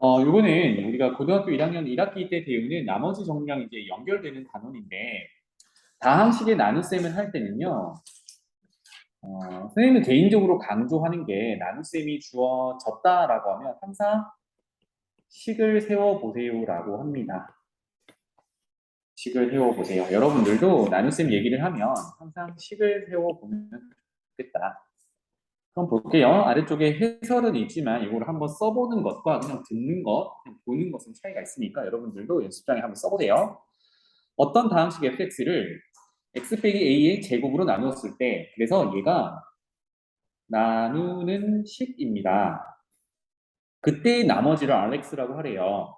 요거는 우리가 고등학교 1학년 1학기 때 배우는 나머지 정리랑 이제 연결되는 단원인데, 다항식의 나눗셈을 할 때는요, 선생님은 개인적으로 강조하는 게 나눗셈이 주어졌다라고 하면 항상 식을 세워보세요라고 합니다. 식을 세워보세요. 여러분들도 나눗셈 얘기를 하면 항상 식을 세워보면 좋겠다. 그럼 볼게요. 아래쪽에 해설은 있지만 이걸 한번 써보는 것과 그냥 듣는 것, 그냥 보는 것은 차이가 있으니까 여러분들도 연습장에 한번 써보세요. 어떤 다항식 fx를 x 빼기 a의 제곱으로 나누었을 때, 그래서 얘가 나누는 식입니다. 그때의 나머지를 rx라고 하래요.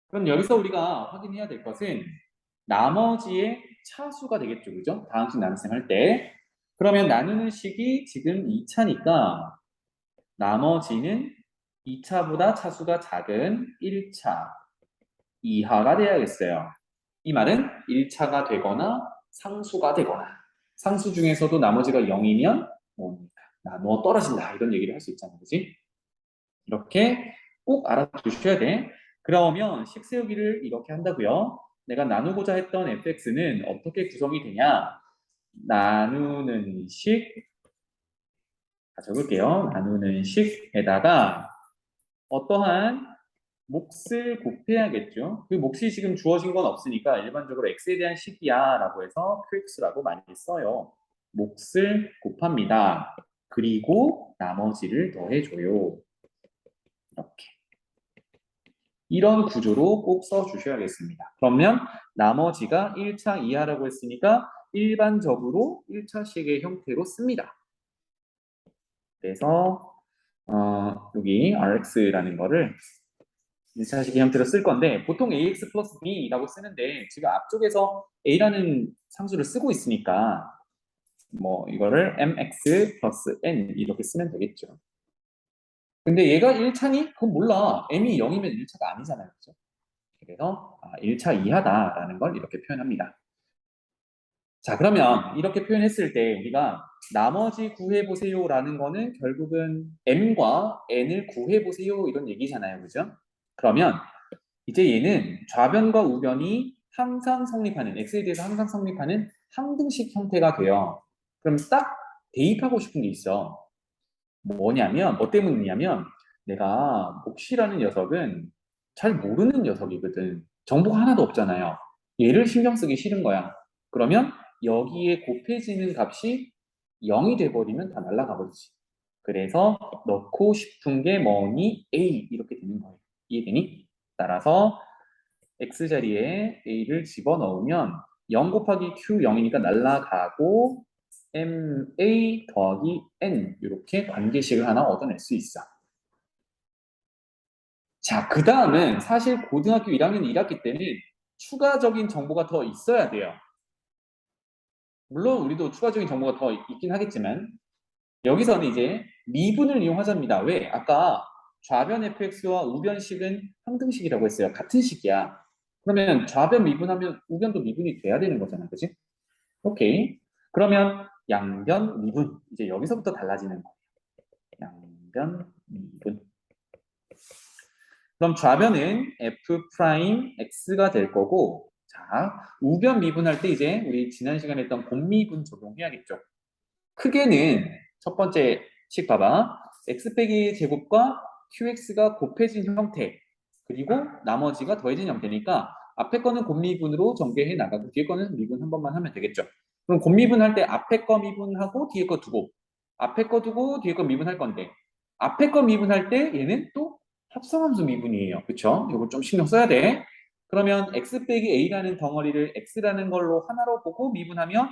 그럼 여기서 우리가 확인해야 될 것은 나머지의 차수가 되겠죠. 그죠? 다항식 나눗셈 할 때. 그러면 나누는 식이 지금 2차니까 나머지는 2차보다 차수가 작은 1차 이하가 돼야겠어요. 이 말은 1차가 되거나 상수가 되거나, 상수 중에서도 나머지가 0이면 나누어 떨어진다, 이런 얘기를 할 수 있잖아요. 그지? 이렇게 꼭 알아두셔야 돼. 그러면 식 세우기를 이렇게 한다고요. 내가 나누고자 했던 fx는 어떻게 구성이 되냐? 나누는 식, 적을게요. 나누는 식에다가 어떠한 몫을 곱해야겠죠. 그 몫이 지금 주어진 건 없으니까 일반적으로 x에 대한 식이야 라고 해서 qx라고 많이 써요. 몫을 곱합니다. 그리고 나머지를 더해줘요. 이렇게. 이런 구조로 꼭 써주셔야겠습니다. 그러면 나머지가 1차 이하라고 했으니까 일반적으로 1차식의 형태로 씁니다. 그래서 여기 rx라는 거를 1차식의 형태로 쓸 건데, 보통 ax 플러스 b라고 쓰는데 지금 앞쪽에서 a라는 상수를 쓰고 있으니까 뭐 이거를 mx 플러스 n 이렇게 쓰면 되겠죠. 근데 얘가 1차니? 그건 몰라. m이 0이면 1차가 아니잖아요. 그죠? 그래서 1차 이하다라는 걸 이렇게 표현합니다. 자, 그러면 이렇게 표현했을 때 우리가 나머지 구해보세요 라는 거는 결국은 m과 n을 구해보세요 이런 얘기잖아요. 그죠? 그러면 이제 얘는 좌변과 우변이 항상 성립하는, x에 대해서 항상 성립하는 항등식 형태가 돼요. 그럼 딱 대입하고 싶은 게 있어. 뭐냐면, 뭐 때문이냐면, 내가 몫이라는 녀석은 잘 모르는 녀석이거든. 정보가 하나도 없잖아요. 얘를 신경 쓰기 싫은 거야. 그러면 여기에 곱해지는 값이 0이 돼버리면 다 날아가 버리지. 그래서 넣고 싶은 게 뭐니? A 이렇게 되는 거예요. 이해되니? 따라서 x자리에 a를 집어넣으면 0 곱하기 q 0이니까 날라가고 ma 더하기 n 이렇게 관계식을 하나 얻어낼 수 있어. 자, 그 다음은 사실 고등학교 1학년 1학기 때는 추가적인 정보가 더 있어야 돼요. 물론 우리도 추가적인 정보가 더 있긴 하겠지만 여기서는 이제 미분을 이용하자입니다. 왜? 아까 좌변 fx와 우변식은 항등식이라고 했어요. 같은 식이야. 그러면 좌변 미분하면 우변도 미분이 돼야 되는 거잖아. 그치? 오케이. 그러면 양변 미분. 이제 여기서부터 달라지는 거예요. 양변 미분. 그럼 좌변은 f'x가 될 거고, 자, 우변 미분할 때 이제 우리 지난 시간에 했던 곱미분 적용해야겠죠. 크게는 첫 번째 식 봐봐. x 빼기 제곱과 qx가 곱해진 형태, 그리고 나머지가 더해진 형태니까 앞에 거는 곱미분으로 전개해 나가고 뒤에 거는 미분 한 번만 하면 되겠죠. 그럼 곱미분 할 때 앞에 거 미분하고 뒤에 거 두고, 앞에 거 두고 뒤에 거 미분할 건데, 앞에 거 미분할 때 얘는 또 합성함수 미분이에요. 그쵸? 이거 좀 신경 써야 돼. 그러면 x 빼기 a라는 덩어리를 x라는 걸로 하나로 보고 미분하면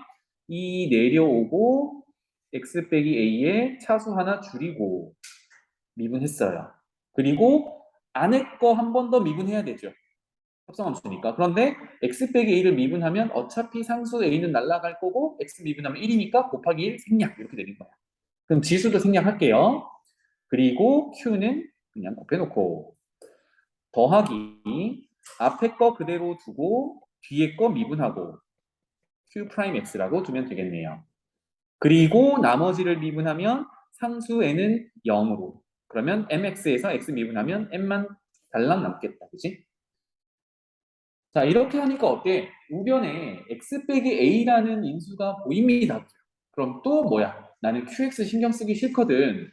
이 내려오고 x 빼기 a에 차수 하나 줄이고 미분했어요. 그리고 안에 거 한 번 더 미분해야 되죠. 합성함수니까. 그런데 x 빼기 a를 미분하면 어차피 상수 a는 날아갈 거고 x 미분하면 1이니까 곱하기 1 생략 이렇게 되는 거야. 그럼 지수도 생략할게요. 그리고 q는 그냥 곱해놓고 더하기 앞에 거 그대로 두고 뒤에 거 미분하고 q'x라고 두면 되겠네요. 그리고 나머지를 미분하면 상수 n은 0으로 그러면 mx에서 x 미분하면 m만 달랑 남겠다. 그지? 자, 이렇게 하니까 어때? 우변에 x 빼기 a라는 인수가 보입니다. 그럼 또 뭐야? 나는 qx 신경 쓰기 싫거든.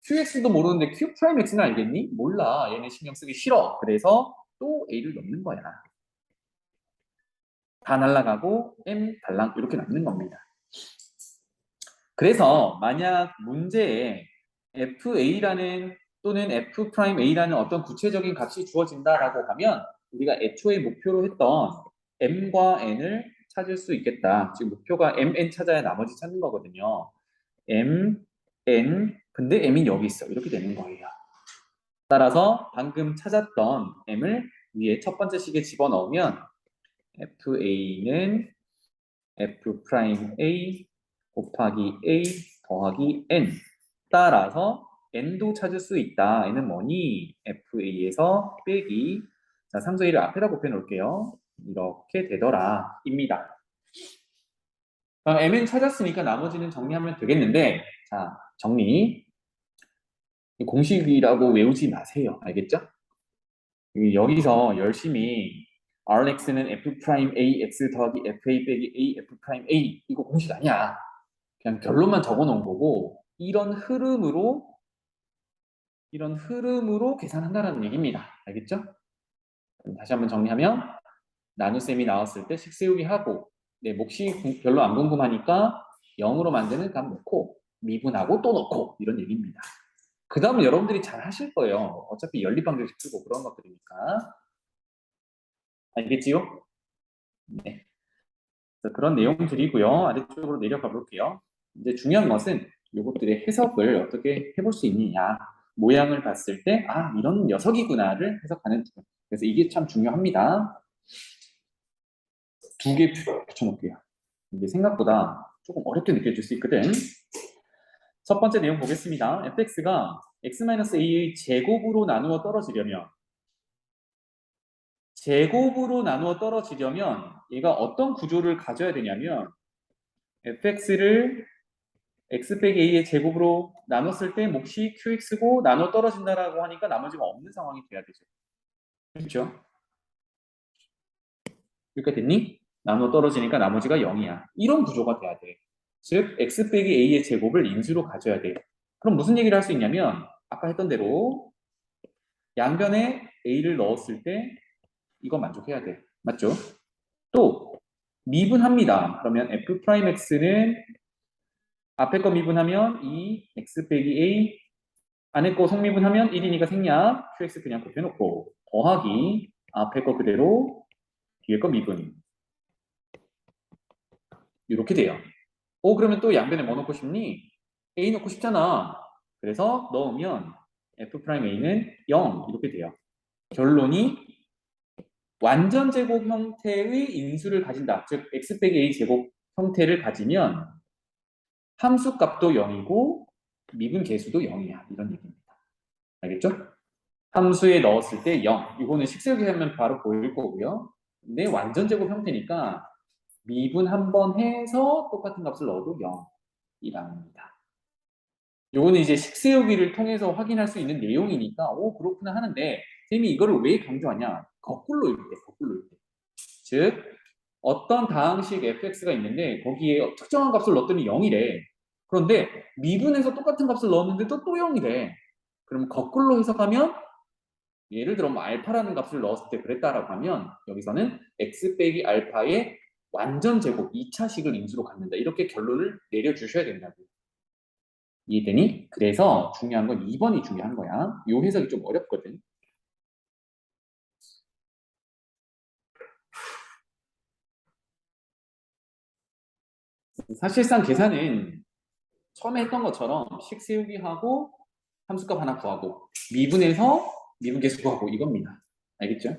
qx도 모르는데 q 프라임 x는 알겠니? 몰라. 얘는 신경 쓰기 싫어. 그래서 또 a를 넣는 거야. 다 날라가고 m 달랑 이렇게 남는 겁니다. 그래서 만약 문제에 fa라는 또는 f'a라는 어떤 구체적인 값이 주어진다라고 하면 우리가 애초에 목표로 했던 m과 n을 찾을 수 있겠다. 지금 목표가 mn 찾아야 나머지 찾는 거거든요. m, n, 근데 m이 여기 있어. 이렇게 되는 거예요. 따라서 방금 찾았던 m을 위에 첫 번째 식에 집어넣으면 fa는 f'A 곱하기 A 더하기 N 따라서 N도 찾을 수 있다. N은 뭐니? FA에서 빼기 자, 상수 A를 앞에다 곱해 놓을게요. 이렇게 되더라 입니다. M은 찾았으니까 나머지는 정리하면 되겠는데 자, 정리 공식이라고 외우지 마세요. 알겠죠? 여기서 열심히 Rx는 F'AX 더하기 FA 빼기 A F'A 이거 공식 아니야. 그냥 결론만 적어 놓은 거고 이런 흐름으로 계산한다라는 얘기입니다. 알겠죠? 그럼 다시 한번 정리하면 나눗셈이 나왔을 때 식 세우기 하고 내 몫이 별로 안 궁금하니까 0으로 만드는 값 넣고 미분하고 또 넣고 이런 얘기입니다. 그 다음은 여러분들이 잘 하실 거예요. 어차피 연립방정식 쓰고 그런 것들이니까. 알겠지요? 네. 그런 내용들이고요. 아래쪽으로 내려가 볼게요. 이제 중요한 것은 이것들의 해석을 어떻게 해볼 수 있느냐. 모양을 봤을 때, 아, 이런 녀석이구나를 해석하는 부분. 그래서 이게 참 중요합니다. 두 개 붙여놓을게요. 이게 생각보다 조금 어렵게 느껴질 수 있거든. 첫 번째 내용 보겠습니다. fx가 x-a의 제곱으로 나누어 떨어지려면 얘가 어떤 구조를 가져야 되냐면 fx를 x 빼기 a의 제곱으로 나눴을 때 몫이 qx고 나눠 떨어진다라고 하니까 나머지가 없는 상황이 돼야 되죠. 그렇죠? 이렇게 됐니? 나눠 떨어지니까 나머지가 0이야. 이런 구조가 돼야 돼. 즉 x 빼기 a의 제곱을 인수로 가져야 돼. 그럼 무슨 얘기를 할 수 있냐면 아까 했던 대로 양변에 a를 넣었을 때 이거 만족해야 돼. 맞죠? 또 미분합니다. 그러면 f'x는 앞에 거 미분하면 2 x 빼기 a 안에 거 성미분하면 1이니까 생략 qx 그냥 곱해놓고 더하기 앞에 거 그대로 뒤에 거 미분 이렇게 돼요. 그러면 또 양변에 뭐 넣고 싶니? a 넣고 싶잖아. 그래서 넣으면 f'a는 0 이렇게 돼요. 결론이 완전 제곱 형태의 인수를 가진다. 즉 x 빼기 a 제곱 형태를 가지면 함수 값도 0이고 미분 계수도 0이야. 이런 얘기입니다. 알겠죠? 함수에 넣었을 때 0. 이거는 식세우기 하면 바로 보일 거고요. 근데 완전 제곱 형태니까 미분 한 번 해서 똑같은 값을 넣어도 0이랍니다. 요거는 이제 식세우기를 통해서 확인할 수 있는 내용이니까 그렇구나 하는데 쌤이 이거를 왜 강조하냐? 거꾸로 읽대. 거꾸로 읽대. 즉 어떤 다항식 fx가 있는데 거기에 특정한 값을 넣었더니 0이래. 그런데 미분해서 똑같은 값을 넣었는데도 또 0이래. 그럼 거꾸로 해석하면 예를 들어 뭐 알파라는 값을 넣었을 때 그랬다라고 하면 여기서는 x 빼기 알파의 완전 제곱 2차식을 인수로 갖는다. 이렇게 결론을 내려주셔야 된다고요. 이해되니? 그래서 중요한 건 2번이 중요한 거야. 이 해석이 좀 어렵거든. 사실상 계산은 처음에 했던 것처럼 식 세우기 하고 함수값 하나 구하고 미분해서 미분계수 구하고 이겁니다. 알겠죠?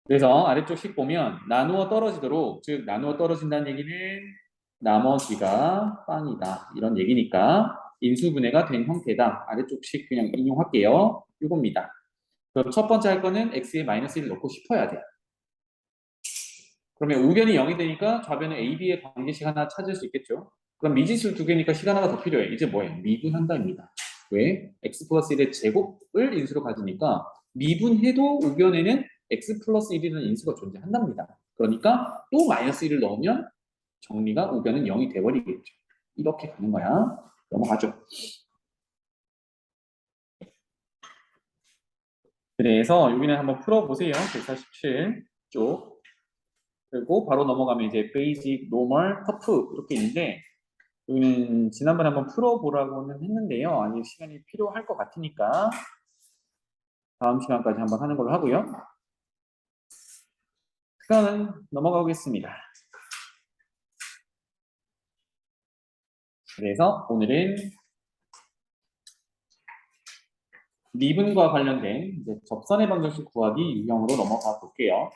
그래서 아래쪽 식 보면 나누어 떨어지도록 즉 나누어 떨어진다는 얘기는 나머지가 빵이다 이런 얘기니까 인수분해가 된 형태다. 아래쪽 식 그냥 인용할게요. 이겁니다. 그럼 첫 번째 할 거는 x에 마이너스 1 넣고 싶어야 돼. 그러면 우변이 0이 되니까 좌변에 a, b의 관계식 하나 찾을 수 있겠죠. 그럼 미지수 두 개니까 시간 하나 더 필요해. 이제 뭐해? 미분한다입니다. 왜? x 플러스 1의 제곱을 인수로 가지니까 미분해도 우변에는 x 플러스 1이라는 인수가 존재한답니다. 그러니까 또 마이너스 1을 넣으면 정리가 우변은 0이 돼버리겠죠. 이렇게 가는 거야. 넘어가죠. 그래서 여기는 한번 풀어보세요. 147쪽. 그리고 바로 넘어가면 이제 베이직, 노멀, 터프 이렇게 있는데 여기는 지난번에 한번 풀어보라고는 했는데요. 아니 시간이 필요할 것 같으니까 다음 시간까지 한번 하는 걸로 하고요. 시간은 넘어가겠습니다. 그래서 오늘은 미분과 관련된 이제 접선의 방정식 구하기 유형으로 넘어가 볼게요.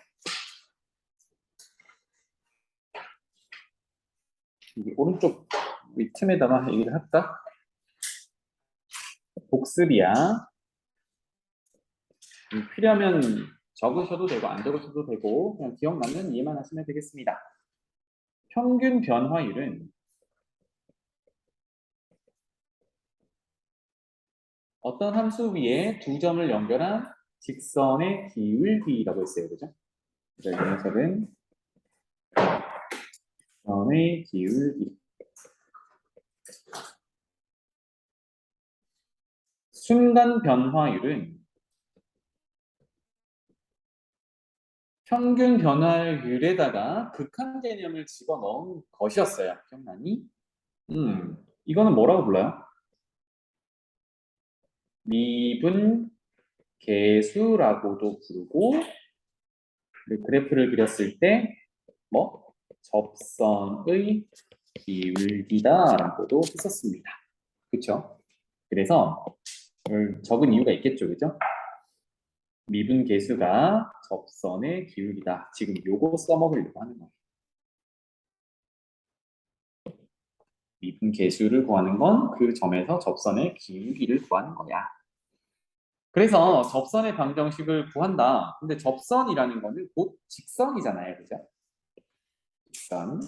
여기 오른쪽 위 틈에다가 얘기를 할까? 복습이야. 필요하면 적으셔도 되고 안 적으셔도 되고 그냥 기억나면 이해만 하시면 되겠습니다. 평균 변화율은 어떤 함수 위에 두 점을 연결한 직선의 기울기라고 했어요. 그죠? 이 녀석은 직선의 기울기. 순간 변화율은 평균 변화율에다가 극한 개념을 집어넣은 것이었어요. 기억나니? 이거는 뭐라고 불러요? 미분 계수라고도 부르고 그래프를 그렸을 때 뭐 접선의 기울기다라고도 했었습니다. 그렇죠? 그래서 적은 이유가 있겠죠, 그죠? 미분 계수가 접선의 기울기다. 지금 요거 써먹으려고 하는 거예요. 미분 계수를 구하는 건 그 점에서 접선의 기울기를 구하는 거야. 그래서 접선의 방정식을 구한다. 근데 접선이라는 거는 곧 직선이잖아요, 그죠? 직선.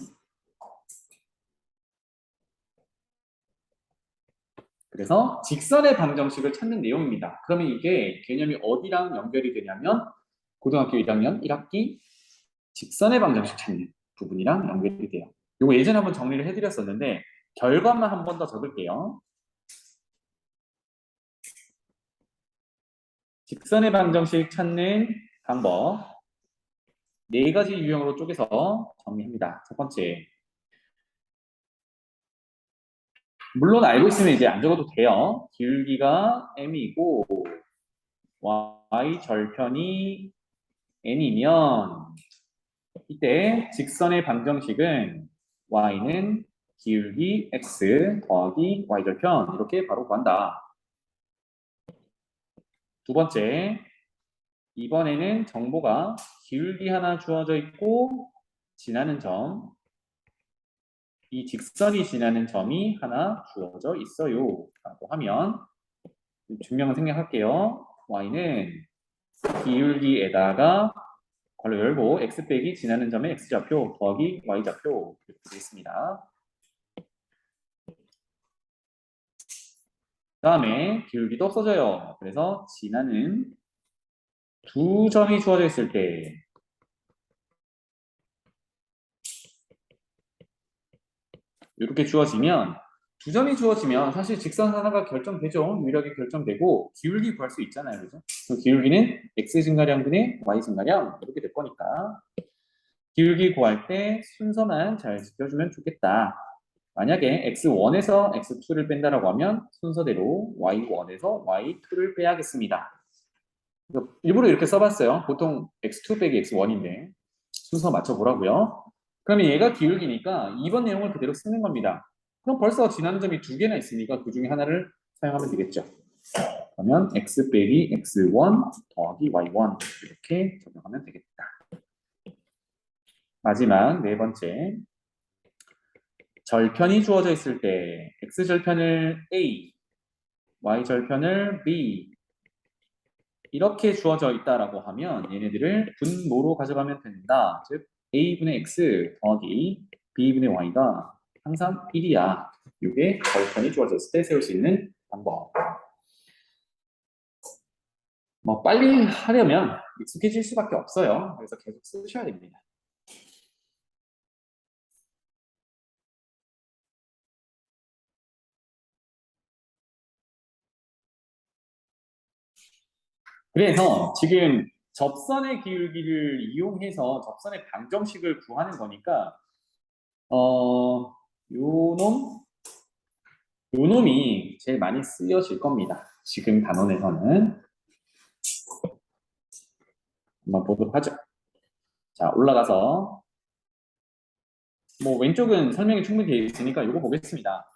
그래서 직선의 방정식을 찾는 내용입니다. 그러면 이게 개념이 어디랑 연결이 되냐면 고등학교 1학년 1학기 직선의 방정식 찾는 부분이랑 연결이 돼요. 이거 예전에 한번 정리를 해드렸었는데 결과만 한 번 더 적을게요. 직선의 방정식 찾는 방법 네 가지 유형으로 쪼개서 정리합니다. 첫 번째, 물론 알고 있으면 이제 안 적어도 돼요. 기울기가 m이고 y 절편이 n이면 이때 직선의 방정식은 y는 기울기 x 더하기 y절편 이렇게 바로 구한다. 두 번째, 이번에는 정보가 기울기 하나 주어져 있고 지나는 점, 이 직선이 지나는 점이 하나 주어져 있어요. 라고 하면 증명을 생략할게요. y는 기울기에다가 괄호 열고 x 빼기 지나는 점의 x좌표 더하기 y좌표 이렇게 되겠습니다. 그 다음에 기울기도 없어져요. 그래서 지나는 두 점이 주어져 있을 때 이렇게 주어지면 두 점이 주어지면 사실 직선 하나가 결정되죠. 유일하게 결정되고 기울기 구할 수 있잖아요. 그죠? 그 기울기는 x 증가량분의 y 증가량 이렇게 될 거니까 기울기 구할 때 순서만 잘 지켜주면 좋겠다. 만약에 x1에서 x2를 뺀다라고 하면 순서대로 y1에서 y2를 빼야겠습니다. 일부러 이렇게 써봤어요. 보통 x2 빼기 x1인데 순서 맞춰보라고요. 그러면 얘가 기울기니까 2번 내용을 그대로 쓰는 겁니다. 그럼 벌써 지나는 점이 두 개나 있으니까 그 중에 하나를 사용하면 되겠죠. 그러면 x 빼기 x1 더하기 y1 이렇게 적용하면 되겠다. 마지막 네 번째, 절편이 주어져 있을 때 x절편을 a, y절편을 b 이렇게 주어져 있다라고 하면 얘네들을 분모로 가져가면 된다. 즉 a분의 x 더하기 b분의 y가 항상 1이야. 이게 거리선이 주어졌을 때 세울 수 있는 방법. 뭐 빨리 하려면 익숙해질 수밖에 없어요. 그래서 계속 쓰셔야 됩니다. 그래서 지금 접선의 기울기를 이용해서 접선의 방정식을 구하는 거니까 요 놈, 요 놈이 제일 많이 쓰여질 겁니다. 지금 단원에서는 한번 보도록 하죠. 자, 올라가서 뭐 왼쪽은 설명이 충분히 되어 있으니까 이거 보겠습니다.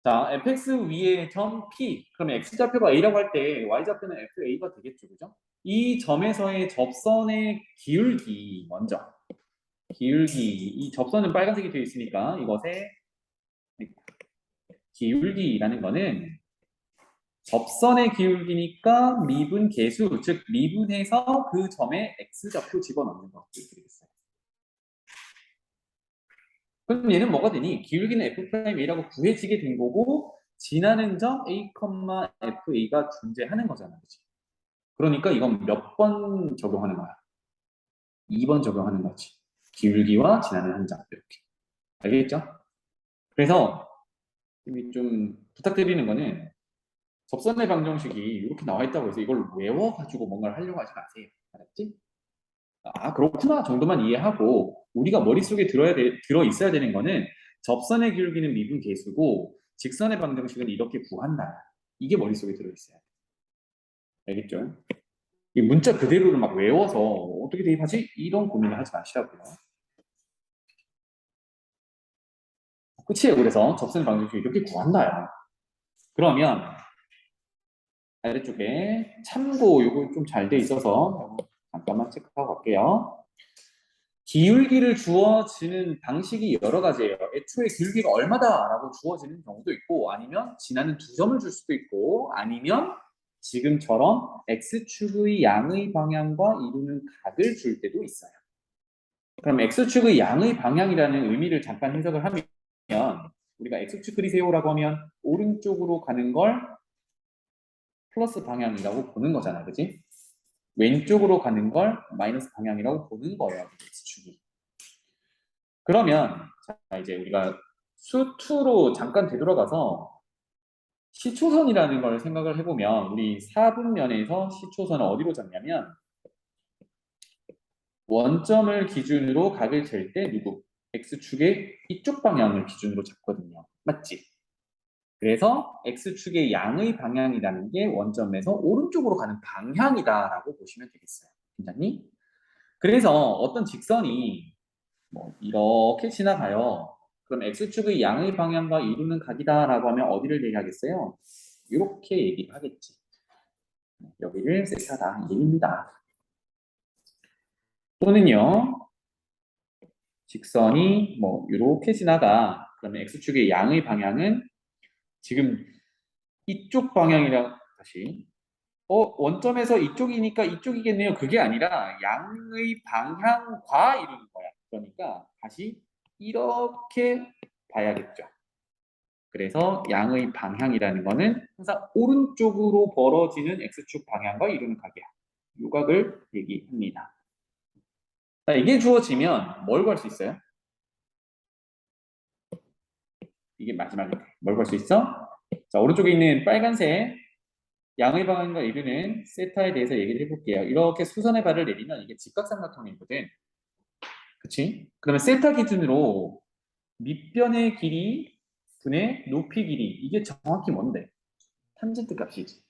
자, fx 위에 점 p 그러면 x좌표가 a라고 할 때 y좌표는 fa가 되겠죠, 그죠? 이 점에서의 접선의 기울기 먼저 기울기 이 접선은 빨간색이 되어 있으니까 이것의 기울기라는 거는 접선의 기울기니까 미분 계수 즉 미분해서 그 점에 x좌표 집어넣는 거 이렇게 되겠어요. 그럼 얘는 뭐가 되니? 기울기는 f'a라고 구해지게 된 거고 지나는 점 a, fa가 존재하는 거잖아, 그치? 그러니까 이건 몇 번 적용하는 거야? 2번 적용하는 거지. 기울기와 지나는 한 점 이렇게. 알겠죠? 그래서 좀 부탁드리는 거는 접선의 방정식이 이렇게 나와 있다고 해서 이걸 외워가지고 뭔가를 하려고 하지 마세요. 알았지? 아, 그렇구나 정도만 이해하고 우리가 머릿속에 들어 있어야 되는 거는 접선의 기울기는 미분 계수고 직선의 방정식은 이렇게 구한다. 이게 머릿속에 들어 있어야 돼. 알겠죠? 이 문자 그대로를 막 외워서 어떻게 대입하지? 이런 고민을 하지 마시라고요. 끝이에요. 그래서 접선의 방정식 이렇게 구한다요. 그러면 아래쪽에 참고 이거 좀 잘 돼 있어서 잠깐만 체크하고 갈게요. 기울기를 주어지는 방식이 여러 가지예요. 애초에 기울기가 얼마다라고 주어지는 경우도 있고 아니면 지나는 두 점을 줄 수도 있고 아니면 지금처럼 x축의 양의 방향과 이루는 각을 줄 때도 있어요. 그럼 x축의 양의 방향이라는 의미를 잠깐 해석을 하면 우리가 x축 그리세요라고 하면 오른쪽으로 가는 걸 플러스 방향이라고 보는 거잖아, 그지? 왼쪽으로 가는 걸 마이너스 방향이라고 보는 거예요, x축이. 그러면 자, 이제 우리가 수2로 잠깐 되돌아가서 시초선이라는 걸 생각을 해보면 우리 4분면에서 시초선을 어디로 잡냐면 원점을 기준으로 각을 잴 때 누구? x축의 이쪽 방향을 기준으로 잡거든요. 맞지? 그래서 x축의 양의 방향이라는 게 원점에서 오른쪽으로 가는 방향이다라고 보시면 되겠어요. 괜찮니? 그래서 어떤 직선이 뭐 이렇게 지나가요. 그럼 x축의 양의 방향과 이루는 각이다라고 하면 어디를 얘기하겠어요? 이렇게 얘기를 하겠지. 여기를 세타다 이 얘기입니다. 또는요. 직선이 뭐 이렇게 지나가. 그러면 x축의 양의 방향은 지금 이쪽 방향이라 다시 원점에서 이쪽이니까 이쪽이겠네요. 그게 아니라 양의 방향과 이루는 거야. 그러니까 다시 이렇게 봐야겠죠. 그래서 양의 방향이라는 거는 항상 오른쪽으로 벌어지는 x축 방향과 이루는 각이야. 요 각을 얘기합니다. 자, 이게 주어지면 뭘 구할 수 있어요? 이게 마지막에 뭘 구할 수 있어? 자, 오른쪽에 있는 빨간색 양의 방향과 이루는 세타에 대해서 얘기를 해볼게요. 이렇게 수선의 발을 내리면 이게 직각삼각형이거든. 그치? 그러면 세타 기준으로 밑변의 길이 분의 높이 길이 이게 정확히 뭔데? 탄젠트 값이지.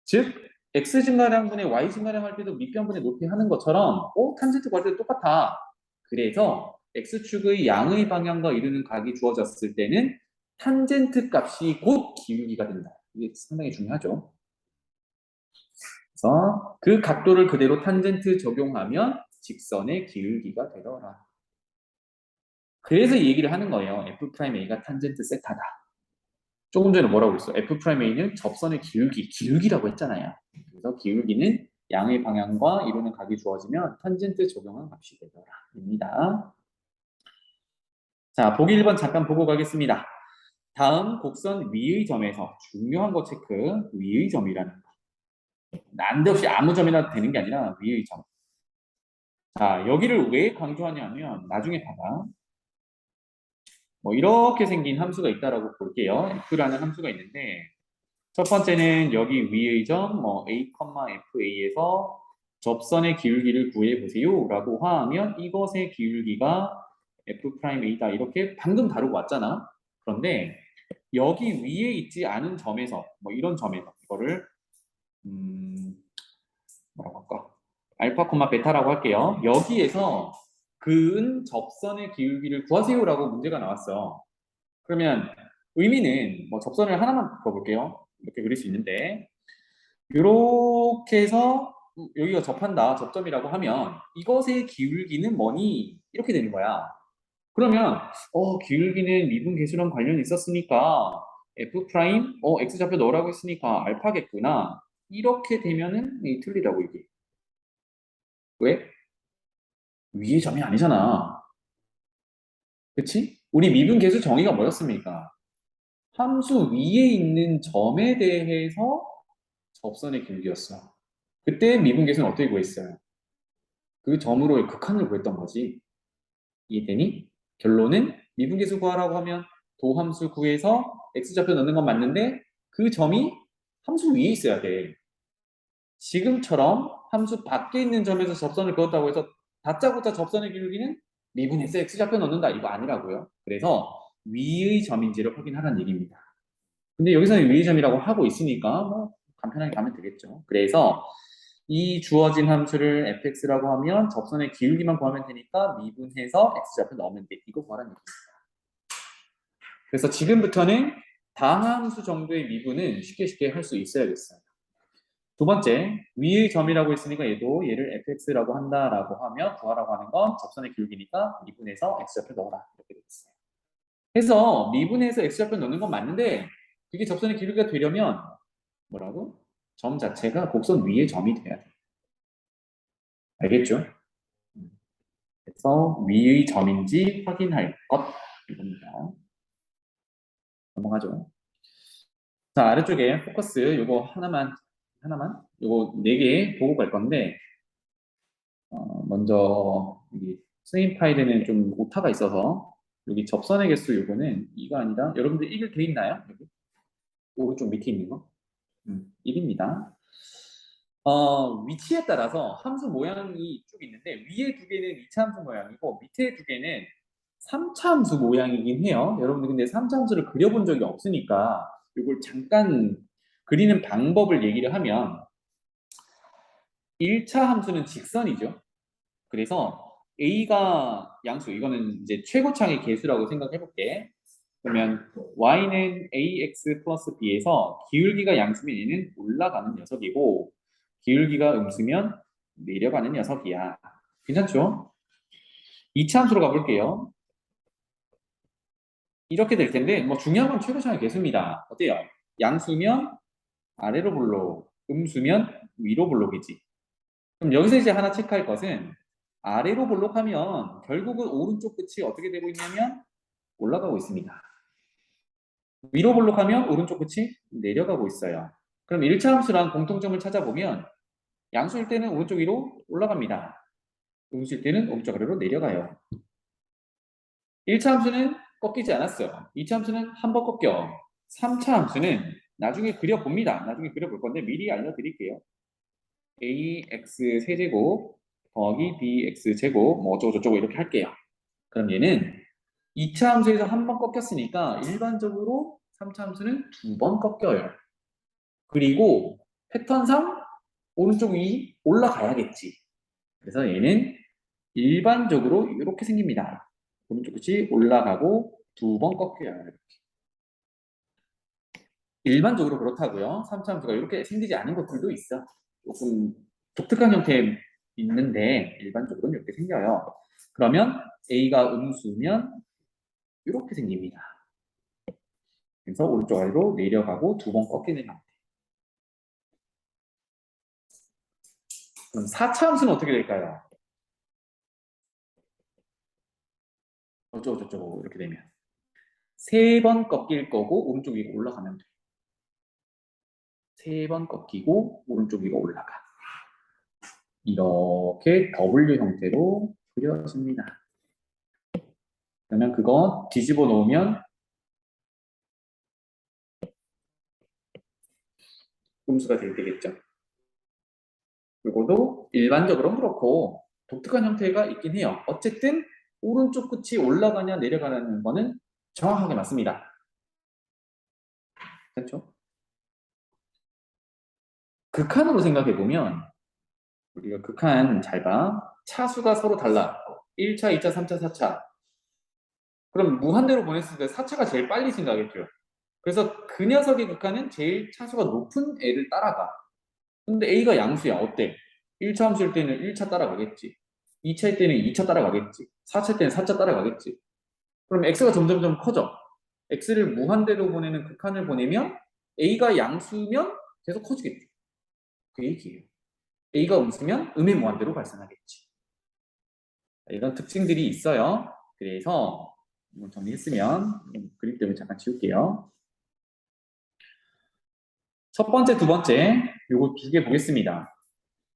즉 x 증가량분의 y 증가량 할 때도 밑변분의 높이 하는 것처럼 탄젠트 구할 때도 똑같아. 그래서 x축의 양의 방향과 이루는 각이 주어졌을 때는 탄젠트 값이 곧 기울기가 된다. 이게 상당히 중요하죠. 그래서 그 각도를 그대로 탄젠트 적용하면 직선의 기울기가 되더라. 그래서 이 얘기를 하는 거예요. F'A가 탄젠트 세타다. 조금 전에 뭐라고 그랬어? F'A는 접선의 기울기라고 했잖아요. 그래서 기울기는 양의 방향과 이루는 각이 주어지면 탄젠트 적용한 값이 되더라. 입니다. 자, 보기 1번 잠깐 보고 가겠습니다. 다음 곡선 위의 점에서 중요한 거 체크, 위의 점이라는 거. 난데없이 아무 점이나 되는 게 아니라 위의 점. 자, 여기를 왜 강조하냐면 나중에 봐봐. 뭐 이렇게 생긴 함수가 있다라고 볼게요. f라는 함수가 있는데 첫 번째는 여기 위의 점 뭐 a, fa에서 접선의 기울기를 구해 보세요라고 하면 이것의 기울기가 f'a다 이렇게 방금 다루고 왔잖아. 그런데 여기 위에 있지 않은 점에서 뭐 이런 점에서 이거를 뭐라고 할까? 알파, 베타라고 할게요. 여기에서 그은 접선의 기울기를 구하세요라고 문제가 나왔어. 그러면 의미는 뭐 접선을 하나만 그어볼게요. 이렇게 그릴 수 있는데 이렇게 해서 여기가 접한다, 접점이라고 하면 이것의 기울기는 뭐니? 이렇게 되는 거야. 그러면 기울기는 미분 계수랑 관련이 있었으니까 f 프라임 x좌표 넣으라고 했으니까 알파겠구나. 이렇게 되면은 틀리다고 이게. 왜? 위의 점이 아니잖아. 그치? 우리 미분 계수 정의가 뭐였습니까? 함수 위에 있는 점에 대해서 접선의 기울기였어. 그때 미분 계수는 어떻게 구했어요? 그 점으로의 극한을 구했던 거지. 이해되니? 결론은 미분 계수 구하라고 하면 도함수 구해서 x좌표 넣는 건 맞는데 그 점이 함수 위에 있어야 돼. 지금처럼 함수 밖에 있는 점에서 접선을 그었다고 해서 다짜고짜 접선의 기울기는 미분해서 x좌표 넣는다 이거 아니라고요. 그래서 위의 점인지를 확인하라는 얘기입니다. 근데 여기서는 위의 점이라고 하고 있으니까 뭐 간편하게 가면 되겠죠. 그래서 이 주어진 함수를 fx라고 하면 접선의 기울기만 구하면 되니까 미분해서 x좌표 넣으면 돼. 이거 구하라는 얘기입니다. 그래서 지금부터는 다함수 정도의 미분은 쉽게 할 수 있어야겠어요. 두 번째, 위의 점이라고 했으니까 얘를 fx라고 한다라고 하면 구하라고 하는 건 접선의 기울기니까 미분해서 x좌표 넣어라 이렇게 되겠어요. 그래서 미분해서 x좌표 넣는 건 맞는데 그게 접선의 기울기가 되려면 뭐라고? 점 자체가 곡선 위의 점이 돼야 돼. 알겠죠? 그래서 위의 점인지 확인할 것 이겁니다. 넘어가죠. 자, 아래쪽에 포커스 요거 하나만 요거 4개 보고 갈 건데 먼저 여기 스임 파일에는 좀 오타가 있어서 여기 접선의 개수 요거는 2가 아니라 여러분들 1 돼 있나요? 여기 오른쪽 밑에 있는 거? 1입니다. 위치에 따라서 함수 모양이 쭉 있는데 위에 두 개는 2차 함수 모양이고 밑에 두 개는 3차 함수 모양이긴 해요. 여러분들 근데 3차 함수를 그려본 적이 없으니까 이걸 잠깐 그리는 방법을 얘기를 하면 1차 함수는 직선이죠. 그래서 A가 양수, 이거는 이제 최고창의 개수라고 생각해 볼게. 그러면 y는 ax 플러스 b에서 기울기가 양수면 얘는 올라가는 녀석이고 기울기가 음수면 내려가는 녀석이야. 괜찮죠? 2차 함수로 가볼게요. 이렇게 될 텐데 뭐 중요한 건 최고차의 개수입니다. 어때요? 양수면 아래로 볼록, 음수면 위로 볼록이지. 그럼 여기서 이제 하나 체크할 것은 아래로 볼록하면 결국은 오른쪽 끝이 어떻게 되고 있냐면 올라가고 있습니다. 위로 볼록하면 오른쪽 끝이 내려가고 있어요. 그럼 1차 함수랑 공통점을 찾아보면 양수일 때는 오른쪽 위로 올라갑니다. 음수일 때는 오른쪽 아래로 내려가요. 1차 함수는 꺾이지 않았어요. 2차 함수는 한 번 꺾여. 3차 함수는 나중에 그려봅니다. 나중에 그려볼 건데 미리 알려드릴게요. ax 세제곱 더하기 bx 제곱 뭐 어쩌고저쩌고 이렇게 할게요. 그럼 얘는 2차 함수에서 한 번 꺾였으니까 일반적으로 3차 함수는 2번 꺾여요. 그리고 패턴상 오른쪽 위 올라가야겠지. 그래서 얘는 일반적으로 이렇게 생깁니다. 오른쪽 끝이 올라가고 2번 꺾여요. 이렇게. 일반적으로 그렇다고요. 3차 함수가 이렇게 생기지 않은 것들도 있어. 조금 독특한 형태 있는데 일반적으로는 이렇게 생겨요. 그러면 A가 음수면 이렇게 생깁니다. 그래서 오른쪽 아래로 내려가고 2번 꺾이는 형태. 그럼 4차 함수는 어떻게 될까요? 어쩌고 저쩌고 이렇게 되면 3번 꺾일 거고 오른쪽 위로 올라가면 돼. 3번 꺾이고 오른쪽 위로 올라가. 이렇게 W 형태로 그려집니다. 그러면 그거 뒤집어 놓으면 음수가 되겠죠. 이거도 일반적으로 그렇고 독특한 형태가 있긴 해요. 어쨌든 오른쪽 끝이 올라가냐 내려가냐는 거는 정확하게 맞습니다. 그렇죠? 극한으로 생각해 보면 우리가 극한 잘 봐. 차수가 서로 달라. 1차, 2차, 3차, 4차. 그럼 무한대로 보냈을 때 4차가 제일 빨리 생각했죠. 그래서 그 녀석의 극한은 제일 차수가 높은 애를 따라가. 근데 A가 양수야. 어때? 1차 함수일 때는 1차 따라가겠지. 2차일 때는 2차 따라가겠지. 4차일 때는 4차 따라가겠지. 그럼 X가 점점점 커져. X를 무한대로 보내는 극한을 보내면 A가 양수면 계속 커지겠죠. 그 얘기예요. A가 음수면 음의 무한대로 발생하겠지. 이런 특징들이 있어요. 그래서 정리했으면 그림 때문에 잠깐 지울게요. 첫 번째, 두 번째 요거 2개 보겠습니다.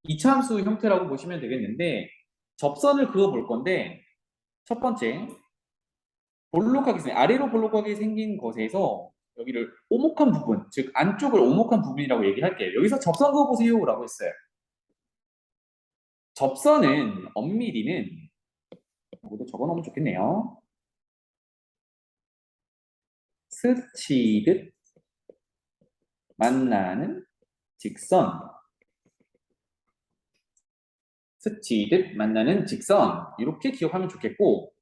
이차함수 형태라고 보시면 되겠는데 접선을 그어 볼 건데 첫 번째 볼록하게 아래로 볼록하게 생긴 것에서 여기를 오목한 부분, 즉 안쪽을 오목한 부분이라고 얘기할게요. 여기서 접선 그어보세요 라고 했어요. 접선은 엄밀히는 이것도 적어놓으면 좋겠네요. 스치듯 만나는 직선, 스치듯 만나는 직선 이렇게 기억하면 좋겠고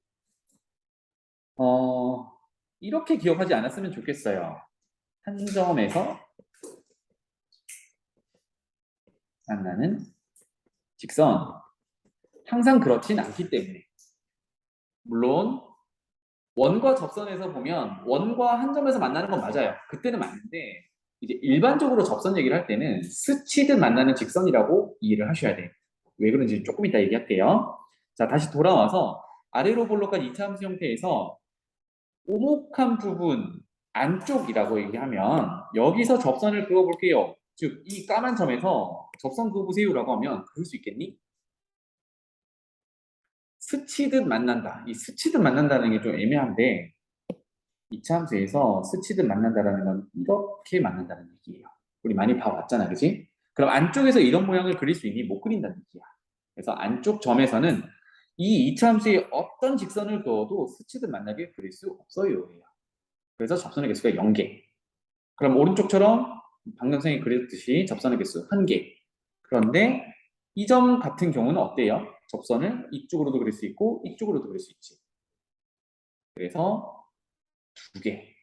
이렇게 기억하지 않았으면 좋겠어요. 한 점에서 만나는 직선 항상 그렇진 않기 때문에 물론 원과 접선에서 보면 원과 한 점에서 만나는 건 맞아요. 그때는 맞는데 이제 일반적으로 접선 얘기를 할 때는 스치듯 만나는 직선이라고 이해를 하셔야 돼요. 왜 그런지 조금 이따 얘기할게요. 자, 다시 돌아와서 아래로 볼록한 2차 함수 형태에서 오목한 부분 안쪽이라고 얘기하면 여기서 접선을 그어볼게요. 즉, 이 까만 점에서 접선 그어보세요라고 하면 그럴 수 있겠니? 스치듯 만난다. 이 스치듯 만난다는 게 좀 애매한데 이차함수에서 스치듯 만난다라는 건 이렇게 만난다는 얘기예요. 우리 많이 봐왔잖아, 그지? 그럼 안쪽에서 이런 모양을 그릴 수 있니? 못 그린다는 얘기야. 그래서 안쪽 점에서는 이 이차함수의 어떤 직선을 그어도 스치듯 만나게 그릴 수 없어요. 그래서 접선의 개수가 0개. 그럼 오른쪽처럼 방금 선생님이 그렸듯이 접선의 개수 1개. 그런데 이 점 같은 경우는 어때요? 접선을 이쪽으로도 그릴 수 있고 이쪽으로도 그릴 수 있지. 그래서 2개.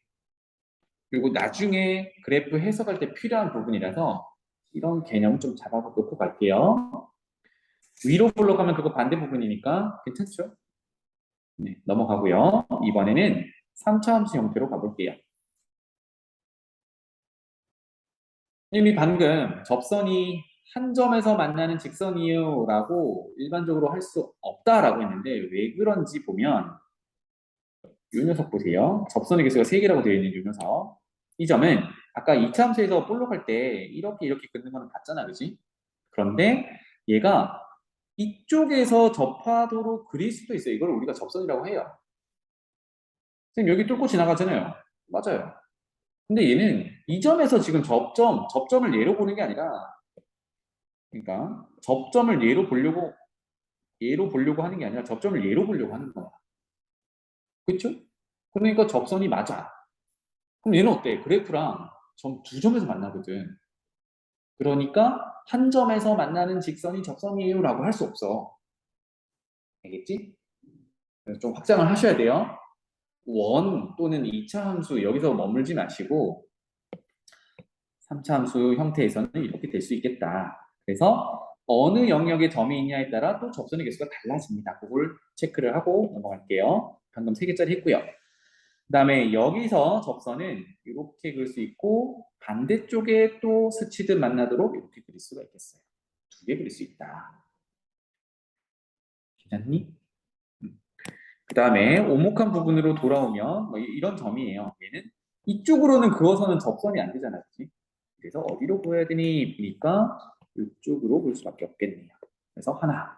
그리고 나중에 그래프 해석할 때 필요한 부분이라서 이런 개념 좀 잡아놓고 갈게요. 위로 볼록하면 그거 반대 부분이니까 괜찮죠? 네, 넘어가고요. 이번에는 3차 함수 형태로 가볼게요. 이미 방금 접선이 한 점에서 만나는 직선이요 라고 일반적으로 할 수 없다라고 했는데 왜 그런지 보면 이 녀석 보세요. 접선의 개수가 3개라고 되어 있는 이 녀석. 이 점은 아까 2차 함수에서 볼록할 때 이렇게 긋는 거는 같잖아, 그지? 그런데 얘가 이쪽에서 접하도록 그릴 수도 있어요. 이걸 우리가 접선이라고 해요. 선생님 여기 뚫고 지나가잖아요. 맞아요. 근데 얘는 이 점에서 지금 접점을 예로 보는 게 아니라 그러니까 접점을 예로 보려고 하는 게 아니라 접점을 예로 보려고 하는 거야. 그렇죠? 그러니까 접선이 맞아. 그럼 얘는 어때? 그래프랑 두 점에서 만나거든. 그러니까 한 점에서 만나는 직선이 접선이에요 라고 할 수 없어. 알겠지? 그래서 좀 확장을 하셔야 돼요. 원 또는 2차 함수 여기서 머물지 마시고 3차 함수 형태에서는 이렇게 될 수 있겠다. 그래서 어느 영역에 점이 있냐에 따라 또 접선의 개수가 달라집니다. 그걸 체크를 하고 넘어갈게요. 방금 3개짜리 했고요. 그 다음에 여기서 접선은 이렇게 그릴 수 있고 반대쪽에 또 스치듯 만나도록 이렇게 그릴 수가 있겠어요. 2개 그릴 수 있다. 괜찮니? 그 다음에 오목한 부분으로 돌아오면 뭐 이런 점이에요. 얘는 이쪽으로는 그어서는 접선이 안 되잖아요. 그치? 그래서 어디로 그어야 되니? 보니까 이쪽으로 볼 수밖에 없겠네요. 그래서 하나.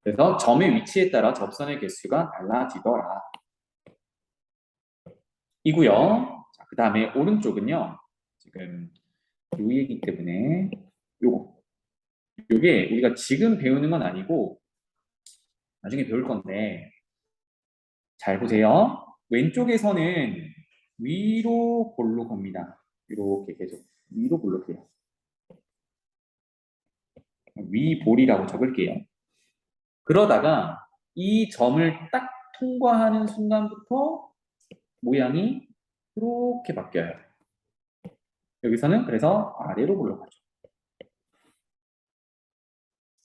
그래서 점의 위치에 따라 접선의 개수가 달라지더라. 이고요. 자, 그 다음에 오른쪽은요. 지금 요 얘기 때문에 요게 우리가 지금 배우는 건 아니고 나중에 배울 건데 잘 보세요. 왼쪽에서는 위로 볼록 합니다. 이렇게 계속 위로 볼록해요. 위볼이라고 적을게요. 그러다가 이 점을 딱 통과하는 순간부터 모양이 이렇게 바뀌어요. 여기서는 그래서 아래로 볼록하죠.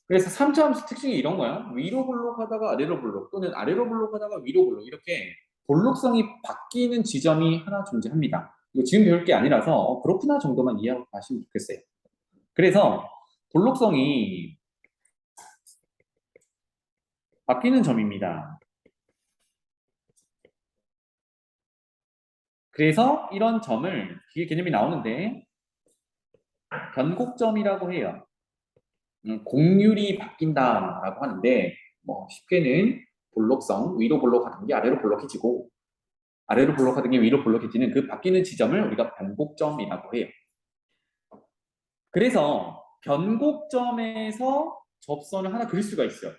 그래서 3차 함수 특징이 이런 거예요. 위로 볼록하다가 아래로 볼록 또는 아래로 볼록하다가 위로 볼록 이렇게 볼록성이 바뀌는 지점이 하나 존재합니다. 이거 지금 배울 게 아니라서 그렇구나 정도만 이해하고 가시면 좋겠어요. 그래서 볼록성이 바뀌는 점입니다. 그래서 이런 점을 뒤에 개념이 나오는데 변곡점이라고 해요. 공률이 바뀐다라고 하는데 뭐 쉽게는 볼록성 위로 볼록하던 게 아래로 볼록해지고 아래로 볼록하던 게 위로 볼록해지는 그 바뀌는 지점을 우리가 변곡점이라고 해요. 그래서 변곡점에서 접선을 하나 그릴 수가 있어요.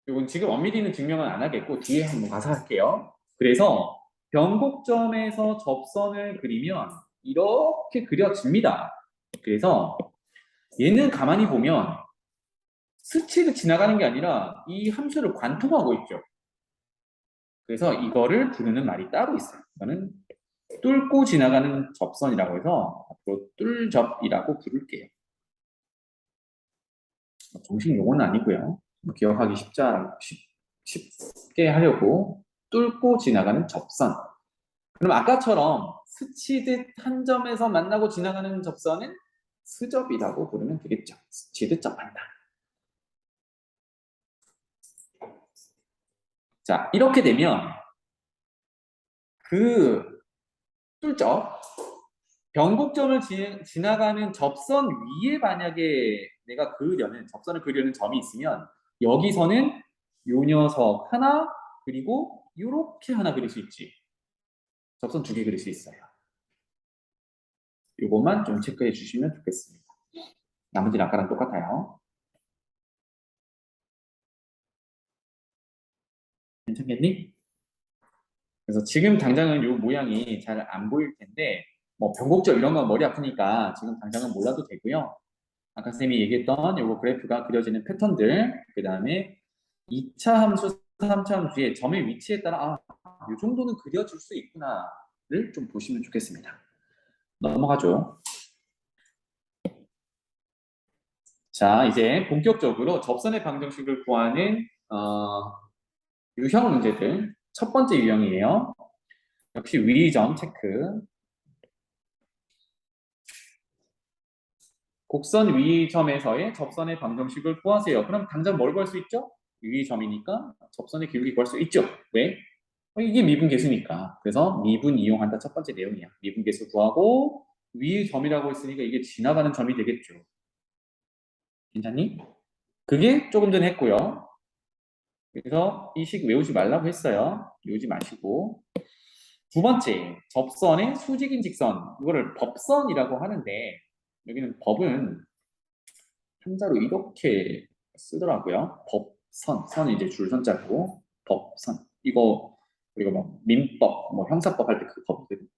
이건 지금 엄밀히는 증명은 안 하겠고 뒤에 한번 가서 할게요. 그래서 변곡점에서 접선을 그리면 이렇게 그려집니다. 그래서 얘는 가만히 보면 스치듯 지나가는 게 아니라 이 함수를 관통하고 있죠. 그래서 이거를 부르는 말이 따로 있어요. 이거는 뚫고 지나가는 접선이라고 해서 앞으로 뚫접이라고 부를게요. 정식 용어는 아니고요. 기억하기 쉽게 하려고 뚫고 지나가는 접선. 그럼 아까처럼 스치듯 한 점에서 만나고 지나가는 접선은 스접이라고 부르면 되겠죠. 스치듯 접한다. 자, 이렇게 되면 그 뚫접 변곡점을 지나가는 접선 위에 만약에 내가 그으려는 접선을 그리려는 점이 있으면 여기서는 요 녀석 하나 그리고 요렇게 하나 그릴 수 있지. 접선 두 개 그릴 수 있어요. 요것만 좀 체크해 주시면 좋겠습니다. 나머지는 아까랑 똑같아요. 괜찮겠니? 그래서 지금 당장은 요 모양이 잘 안 보일 텐데 뭐 변곡점 이런 건 머리 아프니까 지금 당장은 몰라도 되고요. 아까 쌤이 얘기했던 요거 그래프가 그려지는 패턴들 그 다음에 2차 함수, 3차 함수의 점의 위치에 따라 이 정도는 그려질 수 있구나를 좀 보시면 좋겠습니다. 넘어가죠. 자, 이제 본격적으로 접선의 방정식을 구하는 유형 문제들 첫 번째 유형이에요. 역시 위점 체크. 곡선 위점에서의 접선의 방정식을 구하세요. 그럼 당장 뭘 구할 수 있죠? 위점이니까 접선의 기울기 구할 수 있죠. 왜? 이게 미분계수니까. 그래서 미분 이용한다 첫 번째 내용이야. 미분계수 구하고 위의 점이라고 했으니까 이게 지나가는 점이 되겠죠. 괜찮니? 그게 조금 전에 했고요. 그래서 이 식 외우지 말라고 했어요. 외우지 마시고. 두 번째, 접선의 수직인 직선. 이거를 법선이라고 하는데 여기는 법은 한자로 이렇게 쓰더라고요. 법선. 선은 이제 줄선자고 법선. 이거 우리가 뭐 민법, 뭐 형사법 할 때 그 법이거든요.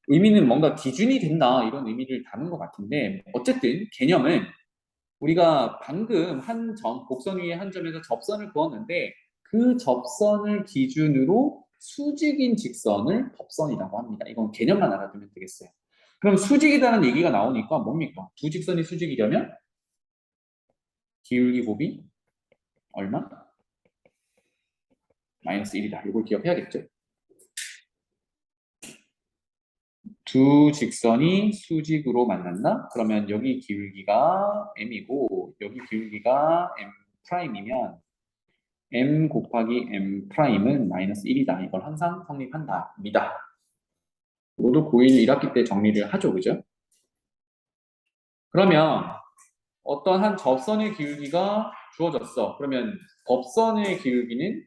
의미는 뭔가 기준이 된다 이런 의미를 담은 것 같은데 어쨌든 개념은 우리가 방금 한 점, 곡선 위에 한 점에서 접선을 그었는데 그 접선을 기준으로 수직인 직선을 법선이라고 합니다. 이건 개념만 알아두면 되겠어요. 그럼 수직이라는 얘기가 나오니까 뭡니까? 두 직선이 수직이려면 기울기 곱이 얼마? 마이너스 1이다. 이걸 기억해야겠죠? 두 직선이 수직으로 만난다? 그러면 여기 기울기가 m이고 여기 기울기가 m 프라임이면 m 곱하기 m 프라임은 마이너스 1이다. 이걸 항상 성립한다입니다. 모두 고1 1학기 때 정리를 하죠. 그죠? 그러면 어떤 한 접선의 기울기가 주어졌어. 그러면 접선의 기울기는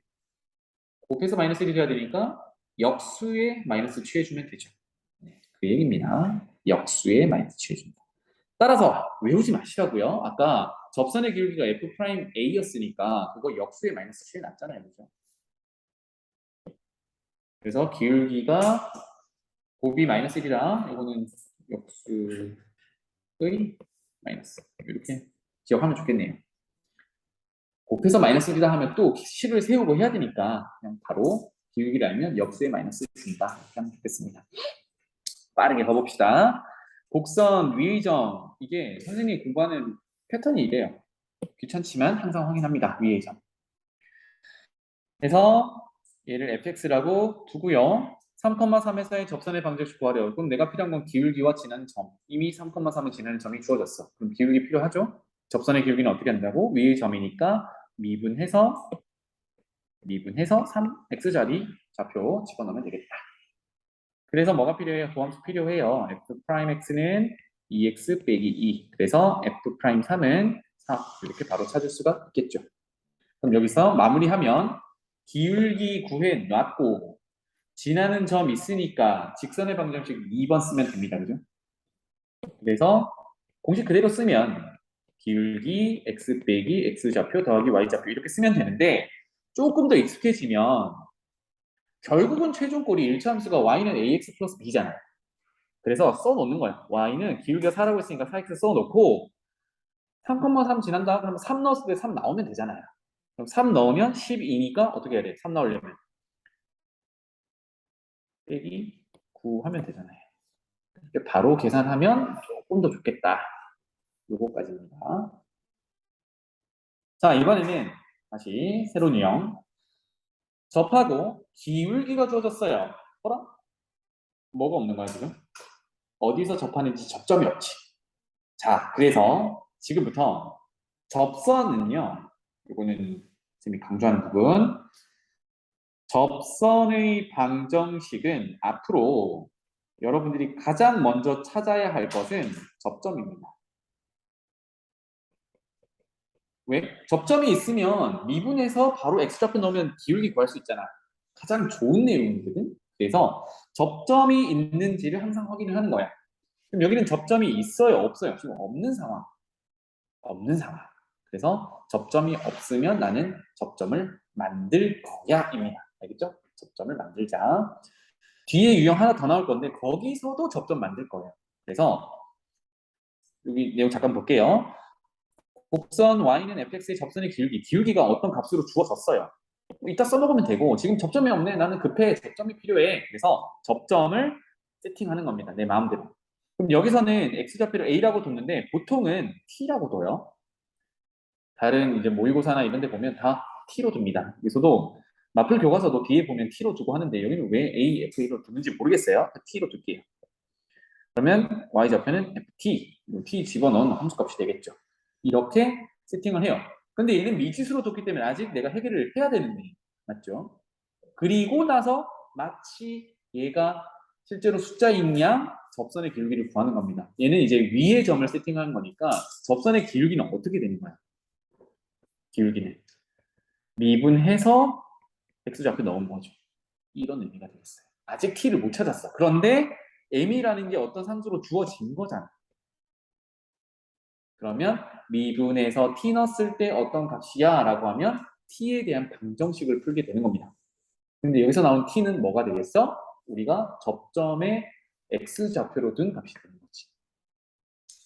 곱해서 마이너스 1이 돼야 되니까 역수의 마이너스 취해주면 되죠. 네, 그 얘기입니다. 역수의 마이너스 취해줍니다. 따라서 외우지 마시라고요. 아까 접선의 기울기가 F'A였으니까 그거 역수의 마이너스 취해놨잖아요. 그죠? 그래서 기울기가 곱이 마이너스 1이라 이거는 역수의 마이너스 이렇게 기억하면 좋겠네요. 곱해서 마이너스 1이다 하면 또 식을 세우고 해야 되니까 그냥 바로 기울기를 알면 역수의 마이너스 준다 이렇게 하면 좋겠습니다. 빠르게 가봅시다. 곡선 위의 점 이게 선생님이 공부하는 패턴이 이래요. 귀찮지만 항상 확인합니다. 위의 점. 그래서 얘를 fx라고 두고요. 3,3에서의 접선의 방정식 구하래요. 그럼 내가 필요한 건 기울기와 지나는 점. 이미 3,3을 지나는 점이 주어졌어. 그럼 기울기 필요하죠? 접선의 기울기는 어떻게 한다고? 위의 점이니까 미분해서 3 x자리 좌표 집어넣으면 되겠다. 그래서 뭐가 필요해요? 도함수 필요해요. f'x는 2x 빼기 2. 그래서 f'3은 4. 이렇게 바로 찾을 수가 있겠죠. 그럼 여기서 마무리하면 기울기 구해 놨고 지나는 점 있으니까 직선의 방정식 2번 쓰면 됩니다. 그죠? 그래서 공식 그대로 쓰면 기울기 x 빼기 x좌표 더하기 y좌표 이렇게 쓰면 되는데 조금 더 익숙해지면 결국은 최종꼴이 일차함수가 y는 ax 플러스 b잖아요. 그래서 써놓는 거예요. y는 기울기가 4라고 했으니까 4x 써놓고 3,3 지난다? 그러면 3 넣었을 때 3 나오면 되잖아요. 그럼 3 넣으면 12니까 어떻게 해야 돼? 3 나오려면 빼기 9 하면 되잖아요. 바로 계산하면 조금 더 좋겠다. 요거까지입니다. 자, 이번에는 다시 새로운 유형. 접하고 기울기가 주어졌어요. 뭐라? 뭐가 없는 거야, 지금? 어디서 접하는지 접점이 없지. 자, 그래서 지금부터 접선은요. 이거는 지금 강조하는 부분. 접선의 방정식은 앞으로 여러분들이 가장 먼저 찾아야 할 것은 접점입니다. 왜? 접점이 있으면 미분해서 바로 x좌표 넣으면 기울기 구할 수 있잖아. 가장 좋은 내용이거든. 그래서 접점이 있는지를 항상 확인을 하는 거야. 그럼 여기는 접점이 있어요, 없어요? 지금 없는 상황. 없는 상황. 그래서 접점이 없으면 나는 접점을 만들 거야입니다. 알겠죠? 접점을 만들자. 뒤에 유형 하나 더 나올 건데 거기서도 접점 만들 거예요. 그래서 여기 내용 잠깐 볼게요. 곡선 y는 fx의 접선의 기울기가 어떤 값으로 주어졌어요. 이따 써먹으면 되고 지금 접점이 없네. 나는 급해. 접점이 필요해. 그래서 접점을 세팅하는 겁니다. 내 마음대로. 그럼 여기서는 x좌표를 a라고 뒀는데 보통은 t라고 둬요. 다른 이제 모의고사나 이런 데 보면 다 t로 둡니다. 여기서도 마플 교과서도 뒤에 보면 t로 두고 하는데 여기는 왜 a, fa로 두는지 모르겠어요. t로 둘게요. 그러면 y좌표는 ft, t 집어넣은 함수값이 되겠죠. 이렇게 세팅을 해요. 근데 얘는 미지수로 뒀기 때문에 아직 내가 해결을 해야 되는데 맞죠? 그리고 나서 마치 얘가 실제로 숫자인 양 접선의 기울기를 구하는 겁니다. 얘는 이제 위의 점을 세팅하는 거니까 접선의 기울기는 어떻게 되는 거야? 기울기는 미분해서 x좌표 넣은 거죠. 이런 의미가 되겠어요. 아직 t를 못 찾았어. 그런데 m이라는 게 어떤 상수로 주어진 거잖아. 그러면 미분해서 t 넣었을 때 어떤 값이야? 라고 하면 t에 대한 방정식을 풀게 되는 겁니다. 근데 여기서 나온 t는 뭐가 되겠어? 우리가 접점에 x좌표로 둔 값이 되는 거지.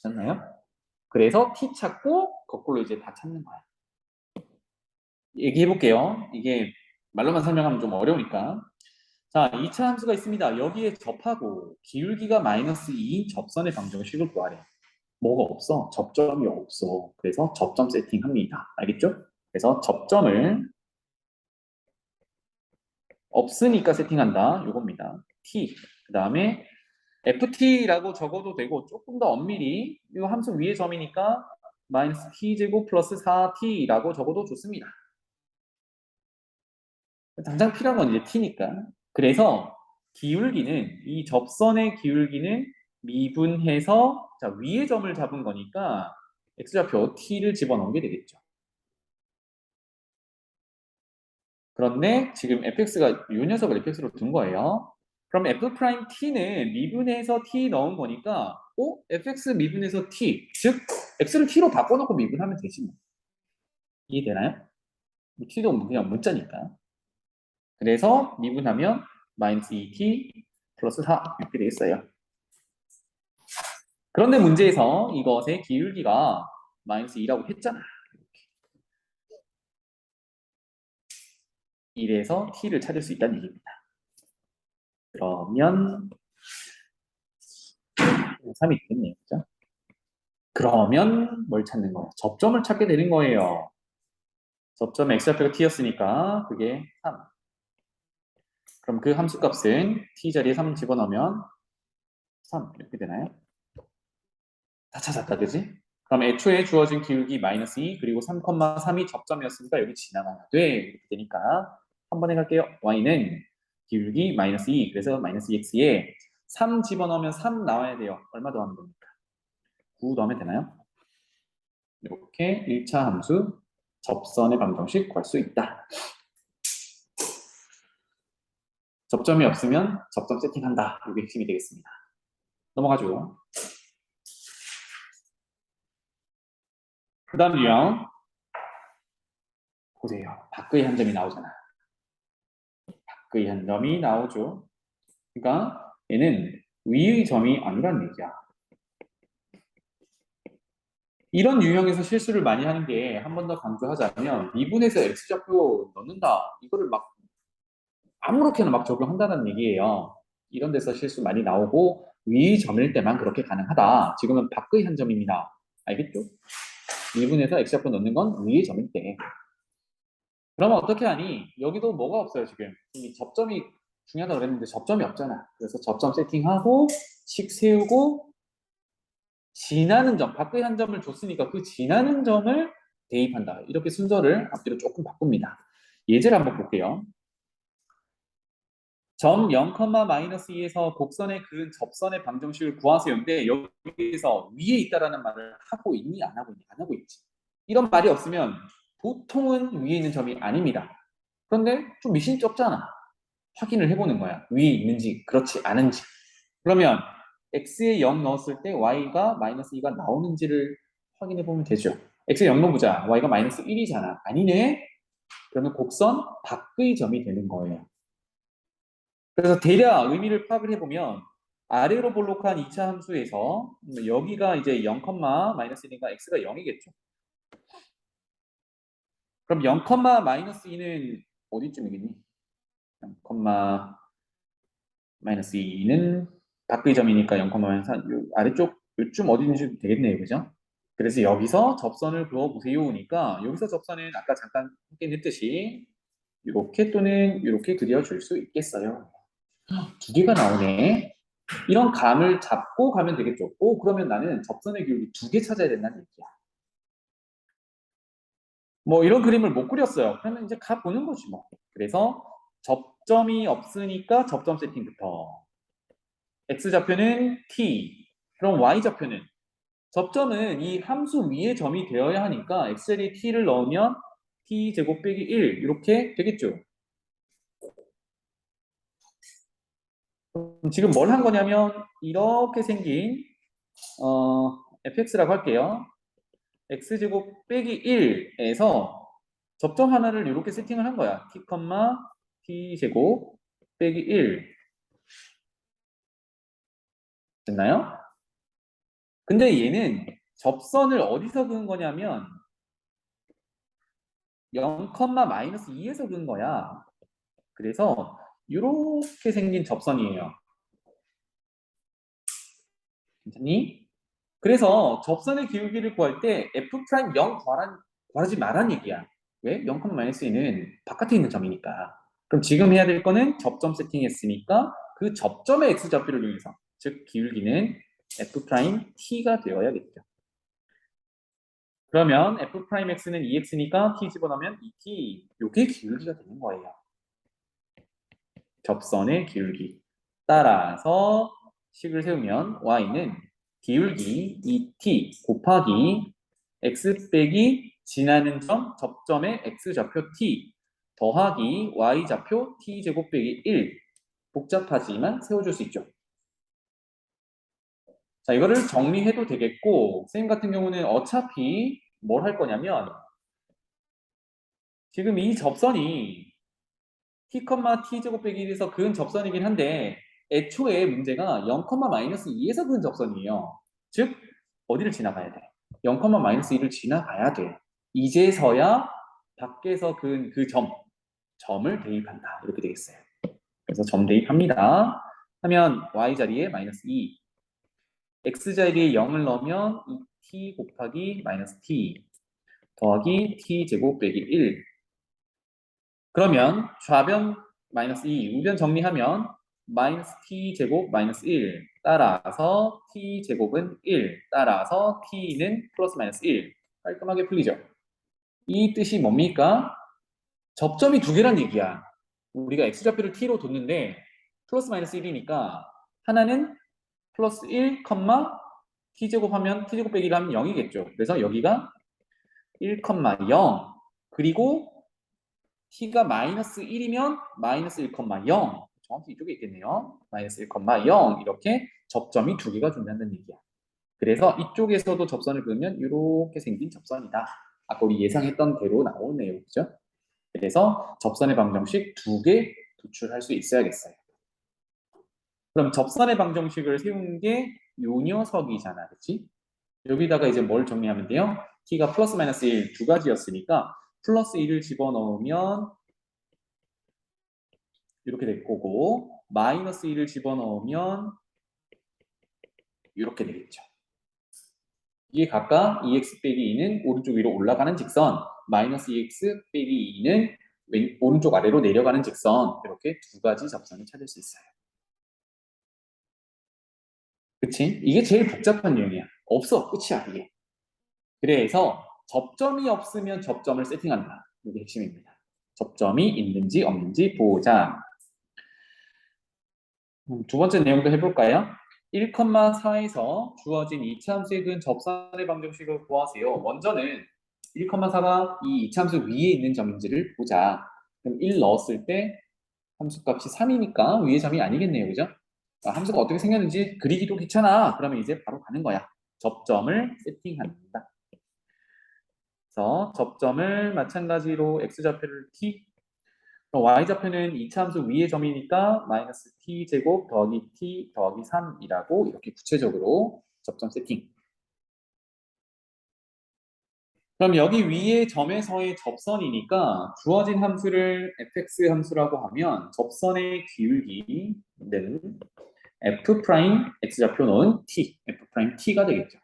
맞나요? 그래서 t 찾고 거꾸로 이제 다 찾는 거야. 얘기해 볼게요. 이게 말로만 설명하면 좀 어려우니까. 자, 2차 함수가 있습니다. 여기에 접하고 기울기가 마이너스 2인 접선의 방정식을 구하래. 뭐가 없어? 접점이 없어. 그래서 접점 세팅합니다. 알겠죠? 그래서 접점을 없으니까 세팅한다. 요겁니다. t. 그 다음에 ft라고 적어도 되고 조금 더 엄밀히 이 함수 위의 점이니까 마이너스 t제곱 플러스 4t라고 적어도 좋습니다. 당장 필요한 건 이제 t니까. 그래서 기울기는 이 접선의 기울기는 미분해서 자, 위의 점을 잡은 거니까 x좌표 t를 집어넣은 게 되겠죠. 그런데 지금 fx가 이 녀석을 fx로 둔 거예요. 그럼 f 프라임 t는 미분해서 t 넣은 거니까 fx 미분해서 t 즉 x를 t로 바꿔놓고 미분하면 되지 뭐. 이해되나요? t도 그냥 문자니까. 그래서 미분하면 마이너스 2t 플러스 4 이렇게 되겠어요. 그런데 문제에서 이것의 기울기가 마이너스 2라고 했잖아. 1에서 t를 찾을 수 있다는 얘기입니다. 그러면 3이 되겠네요. 그죠? 그러면 뭘 찾는 거예요? 접점을 찾게 되는 거예요. 접점 x좌표가 t였으니까 그게 3. 그럼 그 함수값은 t 자리에 3 집어넣으면 3 이렇게 되나요? 다 찾았다, 그지? 그럼 애초에 주어진 기울기 마이너스 2 그리고 3,3이 접점이었으니까 여기 지나가야 돼. 이렇게 되니까 한 번에 갈게요. y는 기울기 마이너스 2 그래서 마이너스 2x에 3 집어넣으면 3 나와야 돼요. 얼마 더하면 됩니까? 9 넣으면 되나요? 이렇게 1차 함수 접선의 방정식 구할 수 있다. 접점이 없으면 접점 세팅한다. 이게 핵심이 되겠습니다. 넘어가죠. 그 다음 유형 보세요. 밖의 한 점이 나오잖아. 밖의 한 점이 나오죠. 그러니까 얘는 위의 점이 아니란 얘기야. 이런 유형에서 실수를 많이 하는 게 한 번 더 강조하자면 미분에서 x좌표 넣는다. 이거를 막 아무렇게나 막 적용한다는 얘기예요. 이런 데서 실수 많이 나오고 위의 점일 때만 그렇게 가능하다. 지금은 밖의 한 점입니다. 알겠죠? 미분에서 x좌표 넣는 건 위의 점일 때. 그러면 어떻게 하니? 여기도 뭐가 없어요, 지금. 이 접점이 중요하다고 그랬는데 접점이 없잖아. 그래서 접점 세팅하고 식 세우고 지나는 점, 밖의 한 점을 줬으니까 그 지나는 점을 대입한다. 이렇게 순서를 앞뒤로 조금 바꿉니다. 예제를 한번 볼게요. 점 0, 마이너스 2에서 곡선에 그은 접선의 방정식을 구하세요인데 여기서 위에 있다라는 말을 하고 있니? 안 하고 있니? 안 하고 있지. 이런 말이 없으면 보통은 위에 있는 점이 아닙니다. 그런데 좀 미심쩍잖아. 확인을 해보는 거야. 위에 있는지 그렇지 않은지. 그러면 x에 0 넣었을 때 y가 마이너스 2가 나오는지를 확인해 보면 되죠. x에 0 넣어보자. y가 마이너스 1이잖아. 아니네. 그러면 곡선 밖의 점이 되는 거예요. 그래서 대략 의미를 파악을 해보면 아래로 볼록한 2차 함수에서 여기가 이제 0, 마이너스 1이니까 x가 0이겠죠. 그럼 0, 마이너스 2는 어디쯤이겠니? 0, 마이너스 2는 밖의 점이니까 0, 마이너스 4, 아래쪽 요쯤 어디든지 되겠네요. 그죠? 그래서 여기서 접선을 그어보세요니까 여기서 접선은 아까 잠깐 확인했듯이 이렇게 또는 이렇게 그려줄 수 있겠어요. 두 개가 나오네. 이런 감을 잡고 가면 되겠죠. 그러면 나는 접선의 기울기 2개 찾아야 된다는 얘기야. 뭐 이런 그림을 못 그렸어요. 그러면 이제 가 보는 거지 뭐. 그래서 접점이 없으니까 접점 세팅부터. x좌표는 t. 그럼 y좌표는 접점은 이 함수 위에 점이 되어야 하니까 x절이 t를 넣으면 t제곱 빼기 1 이렇게 되겠죠. 지금 뭘 한 거냐면 이렇게 생긴 fx라고 할게요. x제곱 빼기 1에서 접점 하나를 이렇게 세팅을 한 거야. t, t제곱 빼기 1 됐나요? 근데 얘는 접선을 어디서 그은 거냐면 0, 마이너스 2에서 그은 거야. 그래서 이렇게 생긴 접선이에요. 괜찮니? 그래서 접선의 기울기를 구할 때 f' 0 구하지 말란 얘기야. 왜? 0, 마이너스 2는 바깥에 있는 점이니까. 그럼 지금 해야 될 거는 접점 세팅했으니까 그 접점의 x좌표를 이용해서 즉 기울기는 f't가 되어야겠죠. 그러면 f'x는 2x니까 t 집어넣으면 2t. 이게 기울기가 되는 거예요. 접선의 기울기. 따라서 식을 세우면 y는 기울기 2t 곱하기 x 빼기 지나는 점 접점의 x좌표 t 더하기 y좌표 t제곱 빼기 1. 복잡하지만 세워줄 수 있죠. 자, 이거를 정리해도 되겠고, 선생님 같은 경우는 어차피 뭘 할 거냐면, 지금 이 접선이 t, t제곱 빼기 1에서 그은 접선이긴 한데, 애초에 문제가 0, -2에서 그은 접선이에요. 즉, 어디를 지나가야 돼? 0, -1을 지나가야 돼. 이제서야 밖에서 그은 그 점을 대입한다. 이렇게 되겠어요. 그래서 점 대입합니다. 하면 y 자리에 -2, x 자리에 0을 넣으면 2t 곱하기 -t 더하기 t제곱 빼기 1. 그러면 좌변 -2, 우변 정리하면 -t제곱 -1 따라서 t제곱은 1 따라서 t는 플러스 -1 깔끔하게 풀리죠. 이 뜻이 뭡니까? 접점이 두 개란 얘기야. 우리가 x좌표를 t로 뒀는데 플러스 -1이니까 하나는 플러스 1, t제곱 하면 t제곱 빼기 1 하면 0이겠죠. 그래서 여기가 1, 0 그리고 t가 -1이면 -1, 0 정확히 이쪽에 있겠네요. -1, 0 이렇게 접점이 두 개가 존재한다는 얘기야. 그래서 이쪽에서도 접선을 그으면 이렇게 생긴 접선이다. 아까 우리 예상했던 대로 나오네요. 그죠? 그래서 접선의 방정식 두 개 도출할 수 있어야겠어요. 그럼 접선의 방정식을 세운 게 요 녀석이잖아. 그치? 여기다가 이제 뭘 정리하면 돼요? t가 플러스 마이너스 1 두 가지였으니까 플러스 1을 집어넣으면 이렇게 될 거고 마이너스 1을 집어넣으면 이렇게 되겠죠. 이게 각각 2x 빼기 2는 오른쪽 위로 올라가는 직선, 마이너스 2x 빼기 2는 오른쪽 아래로 내려가는 직선, 이렇게 두 가지 접선을 찾을 수 있어요. 그치? 이게 제일 복잡한 유형이야. 없어. 끝이야, 이게. 그래서 접점이 없으면 접점을 세팅한다. 이게 핵심입니다. 접점이 있는지 없는지 보자. 두 번째 내용도 해볼까요? 1,4에서 주어진 이차함수의 근 접선의 방정식을 구하세요. 먼저는 1,4가 이 이차함수 위에 있는 점인지를 보자. 그럼 1 넣었을 때 함수값이 3이니까 위의 점이 아니겠네요. 그죠? 함수가 어떻게 생겼는지 그리기도 귀찮아. 그러면 이제 바로 가는 거야. 접점을 세팅한다. 그래서 접점을 마찬가지로 x좌표를 t, y좌표는 이차함수 위의 점이니까 마이너스 t제곱 더하기 t 더하기 3이라고 이렇게 구체적으로 접점 세팅. 그럼 여기 위의 점에서의 접선이니까 주어진 함수를 fx 함수라고 하면 접선의 기울기는 f' x좌표 넣은 t, f' t가 되겠죠.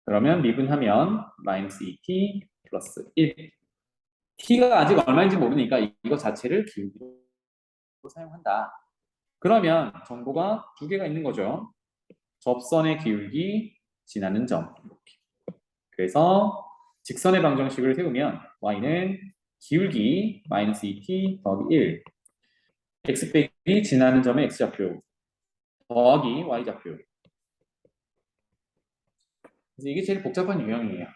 그러면 미분하면 마이너스 2t 플러스 1. t가 아직 얼마인지 모르니까 이거 자체를 기울기로 사용한다. 그러면 정보가 두 개가 있는 거죠. 접선의 기울기, 지나는 점. 이렇게. 그래서 직선의 방정식을 세우면 y는 기울기 마이너스 2t 더하기 1 x 빼기 지나는 점의 x좌표 더하기 y좌표. 그래서 이게 제일 복잡한 유형이에요.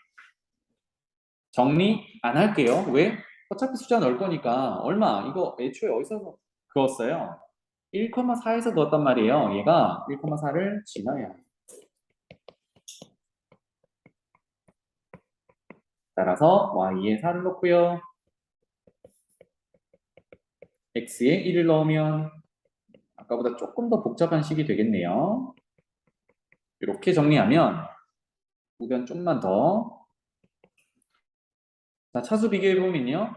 정리 안 할게요. 왜? 어차피 숫자 넣을 거니까 얼마? 이거 애초에 어디서 그었어요? 1,4에서 그었단 말이에요. 얘가 1,4를 지나야 해요. 따라서 y에 4를 넣고요. x에 1을 넣으면 아까보다 조금 더 복잡한 식이 되겠네요. 이렇게 정리하면 우변 좀만 더. 자, 차수 비교해보면요.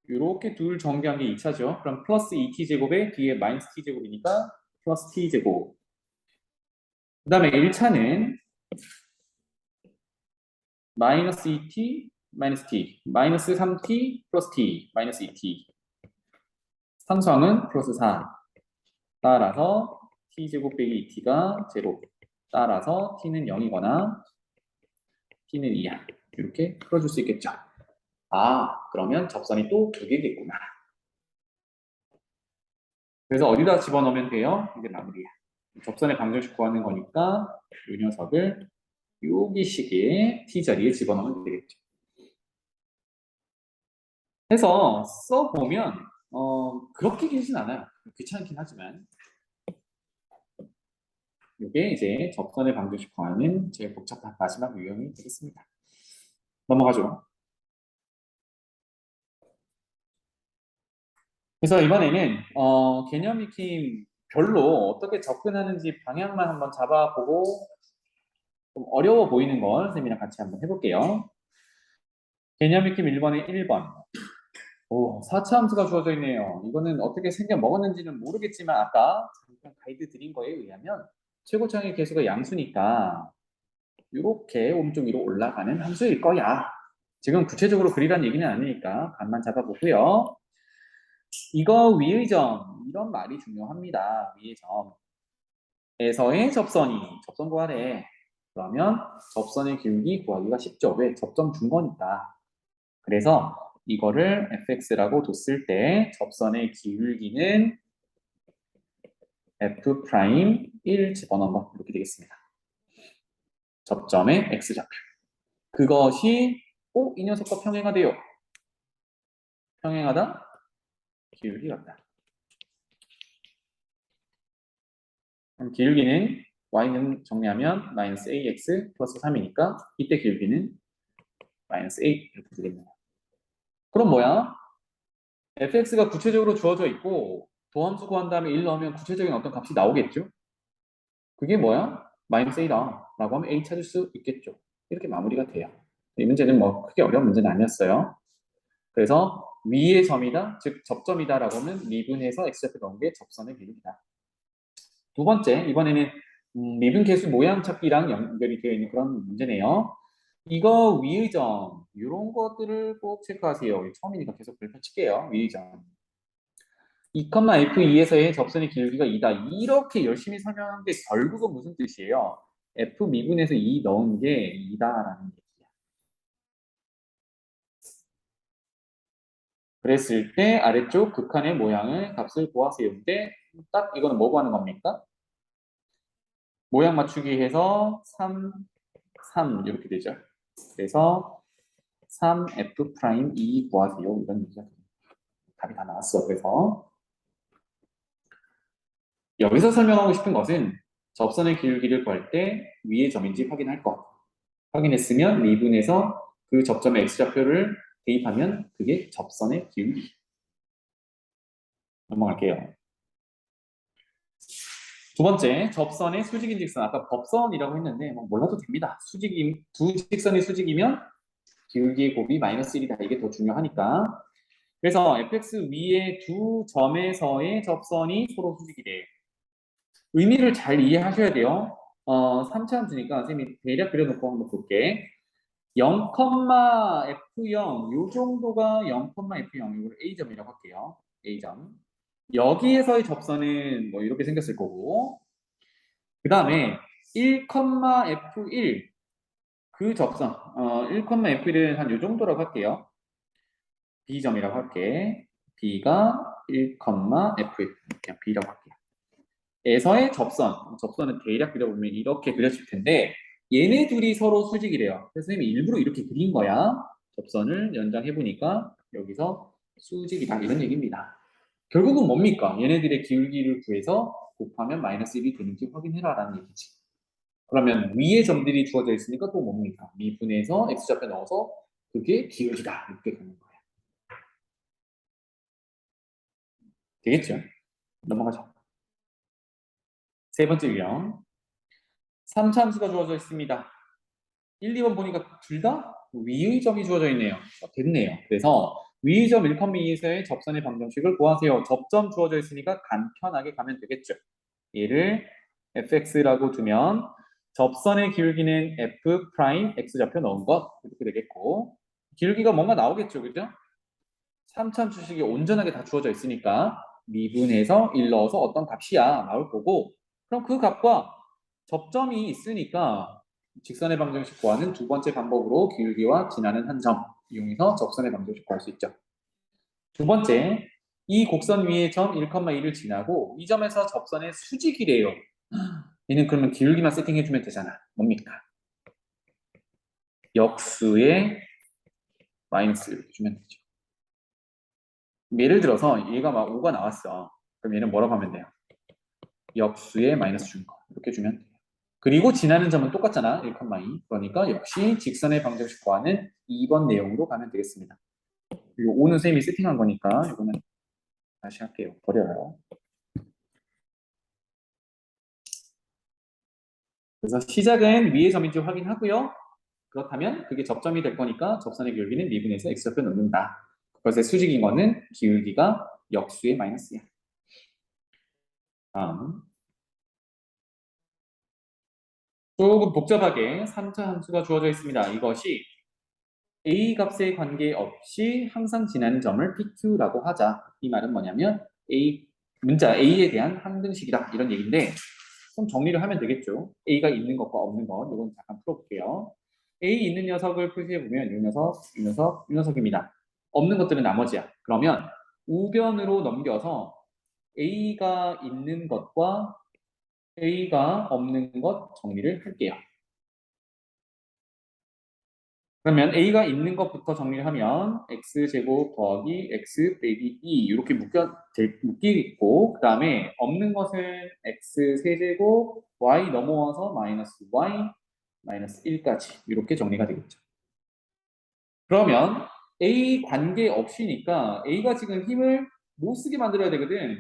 이렇게 둘 정비한 게 2차죠. 그럼 플러스 2t제곱에 뒤에 마이너스 t제곱이니까 플러스 t제곱. 그 다음에 1차는 마이너스 2t, 마이너스 t, 마이너스 3t, 플러스 t, 마이너스 2t. 상수항은 플러스 4. 따라서 t제곱 빼기 2t가 제로. 따라서 t는 0이거나 t는 2야. 이렇게 풀어줄 수 있겠죠. 아, 그러면 접선이 또 두 개겠구나. 그래서 어디다 집어넣으면 돼요? 이게 마무리야. 접선의 방정식 구하는 거니까 이 녀석을 여기 시기에 T자리에 집어넣으면 되겠죠. 해서 써보면 그렇게 길진 않아요. 귀찮긴 하지만 이게 이제 접선의 방정식 구하는 제일 복잡한 마지막 유형이 되겠습니다. 넘어가죠. 그래서 이번에는 개념 익힘 별로 어떻게 접근하는지 방향만 한번 잡아보고 좀 어려워 보이는 걸 선생님이랑 같이 한번 해볼게요. 개념 익힘 1번에 1번. 오, 4차 함수가 주어져 있네요. 이거는 어떻게 생겨 먹었는지는 모르겠지만 아까 잠깐 가이드 드린 거에 의하면 최고창의 개수가 양수니까 이렇게 오른쪽 위로 올라가는 함수일 거야. 지금 구체적으로 그리란 얘기는 아니니까 감만 잡아보고요. 이거 위의 점, 이런 말이 중요합니다. 위의 점에서의 접선이, 접선 구하래. 그러면 접선의 기울기 구하기가 쉽죠. 왜? 접점 준 거니까. 그래서 이거를 fx라고 뒀을 때 접선의 기울기는 f'1 집어넣으면 이렇게 되겠습니다. 접점의 x좌표. 그것이 이 녀석과 평행하대요. 평행하다? 기울기 같다. 그럼 기울기는 y는 정리하면 마이너스 ax 플러스 3이니까 이때 기울기는 마이너스 a 이렇게 되겠네요. 그럼 뭐야? fx가 구체적으로 주어져 있고 도함수 구한 다음에 1 넣으면 구체적인 어떤 값이 나오겠죠? 그게 뭐야? 마이너스 a다 라고 하면 a 찾을 수 있겠죠. 이렇게 마무리가 돼요. 이 문제는 뭐 크게 어려운 문제는 아니었어요. 그래서 위의 점이다, 즉 접점이다 라고 하면 미분해서 x좌표 넣은 게 접선의 비율이다. 두 번째, 이번에는 미분 계수 모양 찾기랑 연결이 되어 있는 그런 문제네요. 이거 위의 점, 이런 것들을 꼭 체크하세요. 처음이니까 계속 별표 칠게요. 위의 점. 2,f2에서의 접선의 기울기가 2다. 이렇게 열심히 설명한 게 결국은 무슨 뜻이에요? f 미분에서 2 넣은 게 2다라는 얘기야. 그랬을 때 아래쪽 극한의 모양을 값을 구하세요. 근데 딱 이거는 뭐 구하는 겁니까? 모양 맞추기 해서 3, 3 이렇게 되죠. 그래서 3f'2 구하세요. 이런 얘기가 됩니다. 답이 다 나왔어. 그래서 여기서 설명하고 싶은 것은 접선의 기울기를 구할 때 위의 점인지 확인할 것. 확인했으면 미분해서 그 접점의 x좌표를 대입하면 그게 접선의 기울기. 넘어갈게요. 두 번째, 접선의 수직인 직선. 아까 법선이라고 했는데 뭐 몰라도 됩니다. 두 직선이 수직이면 기울기의 곱이 마이너스 1이다. 이게 더 중요하니까. 그래서 fx 위의 두 점에서의 접선이 서로 수직이래. 의미를 잘 이해하셔야 돼요. 3차 함수니까 선생님이 대략 그려놓고 한번 볼게. 0,f0 요 정도가 0,f0 이걸 a점이라고 할게요. a점. 여기에서의 접선은 뭐 이렇게 생겼을 거고 그 다음에 1,f1 그 접선 1,f1은 한 요 정도라고 할게요. b점이라고 할게. b가 1,f1 그냥 b라고 할게요. 에서의 접선은 대략 그려보면 이렇게 그려질 텐데 얘네 둘이 서로 수직이래요. 그래서 선생님이 일부러 이렇게 그린 거야. 접선을 연장해보니까 여기서 수직이다 이런 얘기입니다. 결국은 뭡니까? 얘네들의 기울기를 구해서 곱하면 마이너스 1이 되는지 확인해라 라는 얘기지. 그러면 위에 점들이 주어져 있으니까 또 뭡니까? 미분해서 x좌표 넣어서 그게 기울기다 이렇게 가는 거예요. 되겠죠? 넘어가죠. 세 번째 유형. 3차 함수가 주어져 있습니다. 1, 2번 보니까 둘 다 위의 점이 주어져 있네요. 됐네요. 그래서 위의 점 1,2에서의 접선의 방정식을 구하세요. 접점 주어져 있으니까 간편하게 가면 되겠죠. 얘를 fx라고 두면 접선의 기울기는 f 프라임 x좌표 넣은 것 이렇게 되겠고 기울기가 뭔가 나오겠죠. 그죠? 3차 함수식이 온전하게 다 주어져 있으니까 미분해서 1 넣어서 어떤 값이야 나올 거고 그럼 그 값과 접점이 있으니까 직선의 방정식 구하는 두 번째 방법으로 기울기와 지나는 한 점 이용해서 접선의 방정식 구할 수 있죠. 두 번째, 이 곡선 위에 점 1,2를 지나고 이 점에서 접선의 수직이래요. 얘는 그러면 기울기만 세팅해주면 되잖아. 뭡니까? 역수의 마이너스 이렇게 주면 되죠. 예를 들어서 얘가 막 5가 나왔어. 그럼 얘는 뭐라고 하면 돼요? 역수의 마이너스 주는 거. 이렇게 주면 돼요. 그리고 지나는 점은 똑같잖아. 1,2. 그러니까 역시 직선의 방정식 구하는 2번 내용으로 가면 되겠습니다. 그리고 오는 쌤이 세팅한 거니까 이거는 다시 할게요. 버려요. 그래서 시작은 위의 점인지 확인하고요. 그렇다면 그게 접점이 될 거니까 접선의 기울기는 미분에서 x좌표 넣는다. 그것의 수직인 거는 기울기가 역수의 마이너스야. 다음. 조금 복잡하게 3차 함수가 주어져 있습니다. 이것이 a 값에 관계없이 항상 지나는 점을 PQ라고 하자. 이 말은 뭐냐면 문자 A에 대한 항등식이다. 이런 얘기인데 좀 정리를 하면 되겠죠. A가 있는 것과 없는 것 이건 잠깐 풀어볼게요. A 있는 녀석을 표시해보면 이 녀석, 이 녀석, 이 녀석입니다. 없는 것들은 나머지야. 그러면 우변으로 넘겨서 A가 있는 것과 A가 없는 것 정리를 할게요. 그러면 A가 있는 것부터 정리를 하면 X제곱 더하기 X 빼기 2 이렇게 묶이고 그 다음에 없는 것은 X 세제곱 Y 넘어와서 마이너스 Y 마이너스 1까지 이렇게 정리가 되겠죠. 그러면 A 관계 없이니까 A가 지금 힘을 못 쓰게 만들어야 되거든.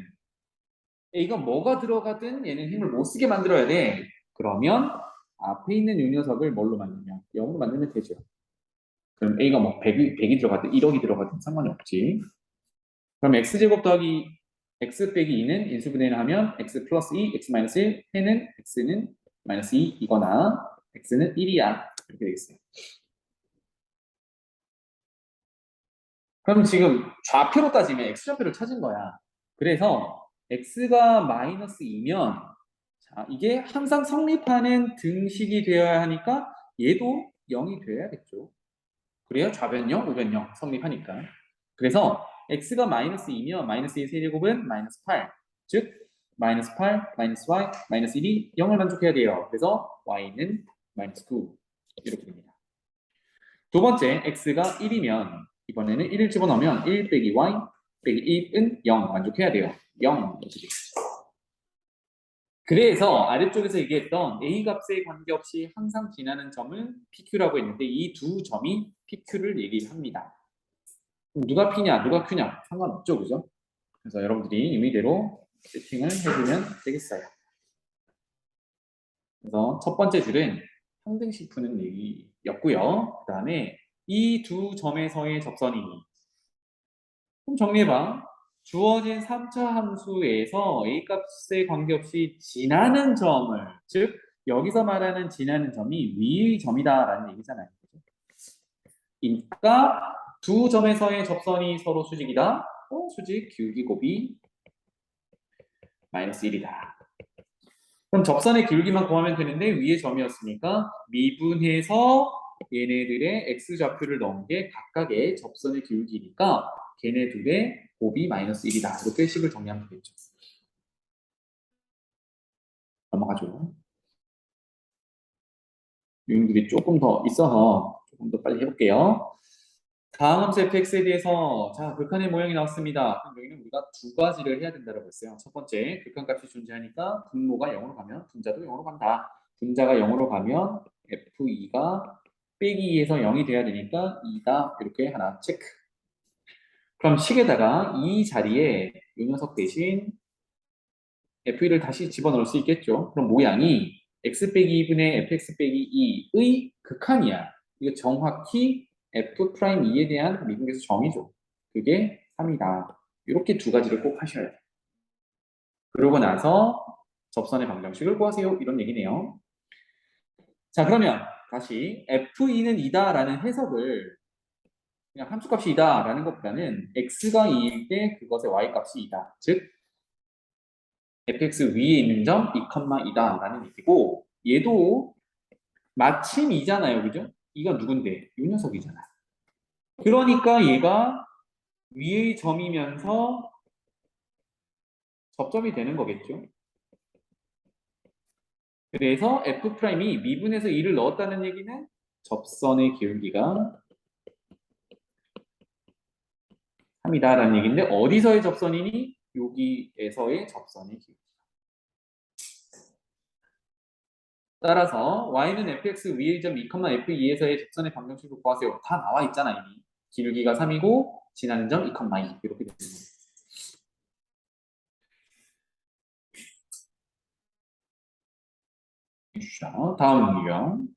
A가 뭐가 들어가든 얘는 힘을 못 쓰게 만들어야 돼. 그러면 앞에 있는 이 녀석을 뭘로 만들면 0으로 만들면 되죠. 그럼 A가 뭐 100이 들어가든 1억이 들어가든 상관이 없지. 그럼 X제곱 더하기 X 빼기 2는 인수분해를 하면 X 플러스 2, X 마이너스 1, 해는 X는 마이너스 2 이거나 X는 1이야. 이렇게 되겠어요. 그럼 지금 좌표로 따지면 X좌표를 찾은 거야. 그래서 X가 마이너스 2면 자, 이게 항상 성립하는 등식이 되어야 하니까 얘도 0이 되어야겠죠. 그래야 좌변형, 우변형 성립하니까. 그래서 x가 마이너스 2면 마이너스 2의 세제곱은 마이너스 8. 즉 마이너스 8, 마이너스 y, 마이너스 1이 0을 만족해야 돼요. 그래서 y는 마이너스 9 이렇게 됩니다. 두 번째 x가 1이면 이번에는 1을 집어넣으면 1 빼기 y 빼기 1은 0 만족해야 돼요. 0 이렇게 되겠죠. 그래서 아래쪽에서 얘기했던 A 값에 관계없이 항상 지나는 점을 PQ라고 했는데 이 두 점이 PQ를 얘기합니다. 누가 P냐, 누가 Q냐 상관없죠, 그죠? 그래서 여러분들이 임의대로 세팅을 해주면 되겠어요. 그래서 첫 번째 줄은 항등식 푸는 얘기였고요. 그 다음에 이 두 점에서의 접선이 그럼 정리해봐. 주어진 3차 함수에서 A 값에 관계없이 지나는 점을 즉 여기서 말하는 지나는 점이 위의 점이다라는 얘기잖아요. 그러니까 두 점에서의 접선이 서로 수직이다. 수직 기울기 곱이 마이너스 1이다. 그럼 접선의 기울기만 구하면 되는데 위에 점이었으니까 미분해서 얘네들의 x좌표를 넣은 게 각각의 접선의 기울기니까 걔네 둘의 곱이 마이너스 1이다. 이렇게 식을 정리하면 되겠죠. 넘어가죠. 유형들이 조금 더 있어서 조금 더 빨리 해볼게요. 다음 함수 fx에 대해서 자 극한의 모형이 나왔습니다. 그럼 여기는 우리가 두 가지를 해야 된다고 했어요. 첫 번째 극한값이 존재하니까 분모가 0으로 가면 분자도 0으로 간다. 분자가 0으로 가면 f2가 빼기 2에서 0이 돼야 되니까 2다 이렇게 하나 체크. 그럼 식에다가 이 자리에 이 녀석 대신 f2를 다시 집어넣을 수 있겠죠. 그럼 모양이 x 빼기 2분의 fx 빼기 2의 극한이야. 이거 정확히 f'2에 대한 미분계수 정의죠. 그게 3이다. 이렇게 두 가지를 꼭 하셔야 돼요. 그러고 나서 접선의 방정식을 구하세요. 이런 얘기네요. 자, 그러면 다시 f2는 2다라는 해석을 그냥 함수값이 2다라는 것보다는 x가 2일 때 그것의 y값이 2다. 즉 fx 위에 있는 점 2,2다라는 얘기고 얘도 마침 2잖아요. 그죠? 2가 누군데? 이 녀석이잖아. 그러니까 얘가 위의 점이면서 접점이 되는 거겠죠. 그래서 F'이 미분에서 2를 넣었다는 얘기는 접선의 기울기가 3이다라는 얘기인데 어디서의 접선이니? 여기에서의 접선의 기울기. 따라서 y는 fx 위의 점 2, f2에서의 접선의 방정식을 구하세요. 다 나와 있잖아 이미. 기울기가 3이고 지나는 점 2, 2 이렇게 되는 거예요. 자, 다음 유형.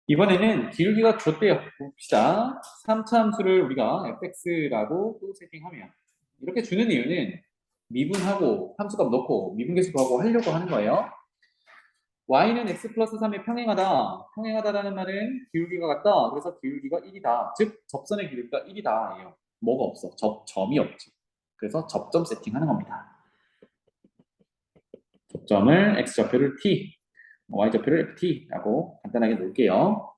이번에는 기울기가 줬대요. 봅시다. 3차 함수를 우리가 fx라고 또 세팅하면 이렇게 주는 이유는 미분하고 함수값 넣고 미분계수 구하고 하려고 하는 거예요. y는 x 플러스 3에 평행하다. 평행하다라는 말은 기울기가 같다. 그래서 기울기가 1이다. 즉 접선의 기울기가 1이다. 예요. 뭐가 없어? 접점이 없지. 그래서 접점 세팅하는 겁니다. 접점을 x좌표를 t, y좌표를 ft라고 간단하게 놓을게요.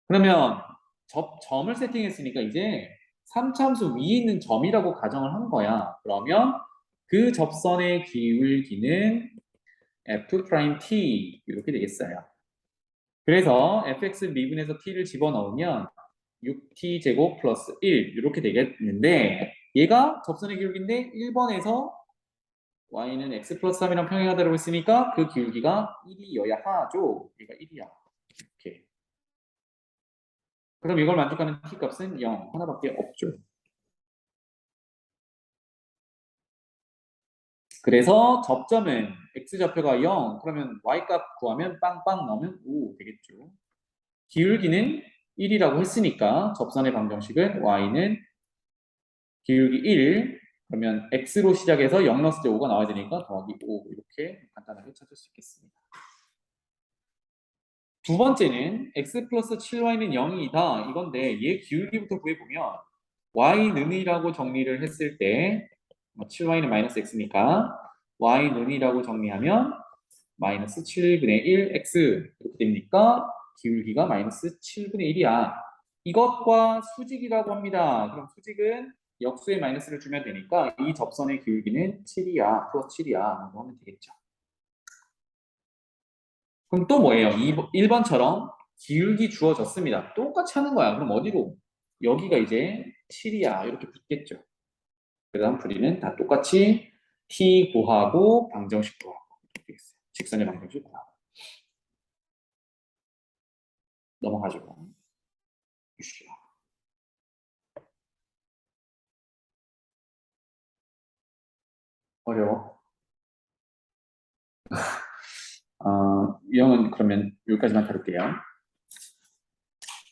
그러면 점을 세팅했으니까 이제 3차함수 위에 있는 점이라고 가정을 한 거야. 그러면 그 접선의 기울기는 f't 이렇게 되겠어요. 그래서 fx 미분에서 t를 집어넣으면 6t 제곱 플러스 1 이렇게 되겠는데 얘가 접선의 기울기인데 1번에서 y는 x 플러스 3이랑 평행하다고 했으니까 그 기울기가 1이어야 하죠. 얘가 1이야. 이렇게. 그럼 이걸 만족하는 t 값은 0 하나밖에 없죠. 그래서 접점은 x좌표가 0 그러면 y값 구하면 빵빵 넣으면 5 되겠죠. 기울기는 1이라고 했으니까 접선의 방정식은 y는 기울기 1 그러면 x로 시작해서 0 넣었을 때 5가 나와야 되니까 더하기 5 이렇게 간단하게 찾을 수 있겠습니다. 두 번째는 x 플러스 7y는 0이다 이건데 얘 기울기부터 구해보면 y는이라고 정리를 했을 때 7y는 마이너스 x니까 y는이라고 정리하면 마이너스 7분의 1 x 이렇게 됩니까? 기울기가 마이너스 7분의 1이야. 이것과 수직이라고 합니다. 그럼 수직은 역수의 마이너스를 주면 되니까 이 접선의 기울기는 7이야. 플러스 7이야. 라고 하면 되겠죠. 그럼 또 뭐예요? 1번처럼 기울기 주어졌습니다. 똑같이 하는 거야. 그럼 어디로? 여기가 이제 7이야. 이렇게 붙겠죠. 그 다음 풀이는 다 똑같이 t 구하고 방정식 구하고 이렇게 되겠어요. 직선의 방정식 구하고. 넘어가죠. 어려워. 유형은 그러면 여기까지만 다룰게요.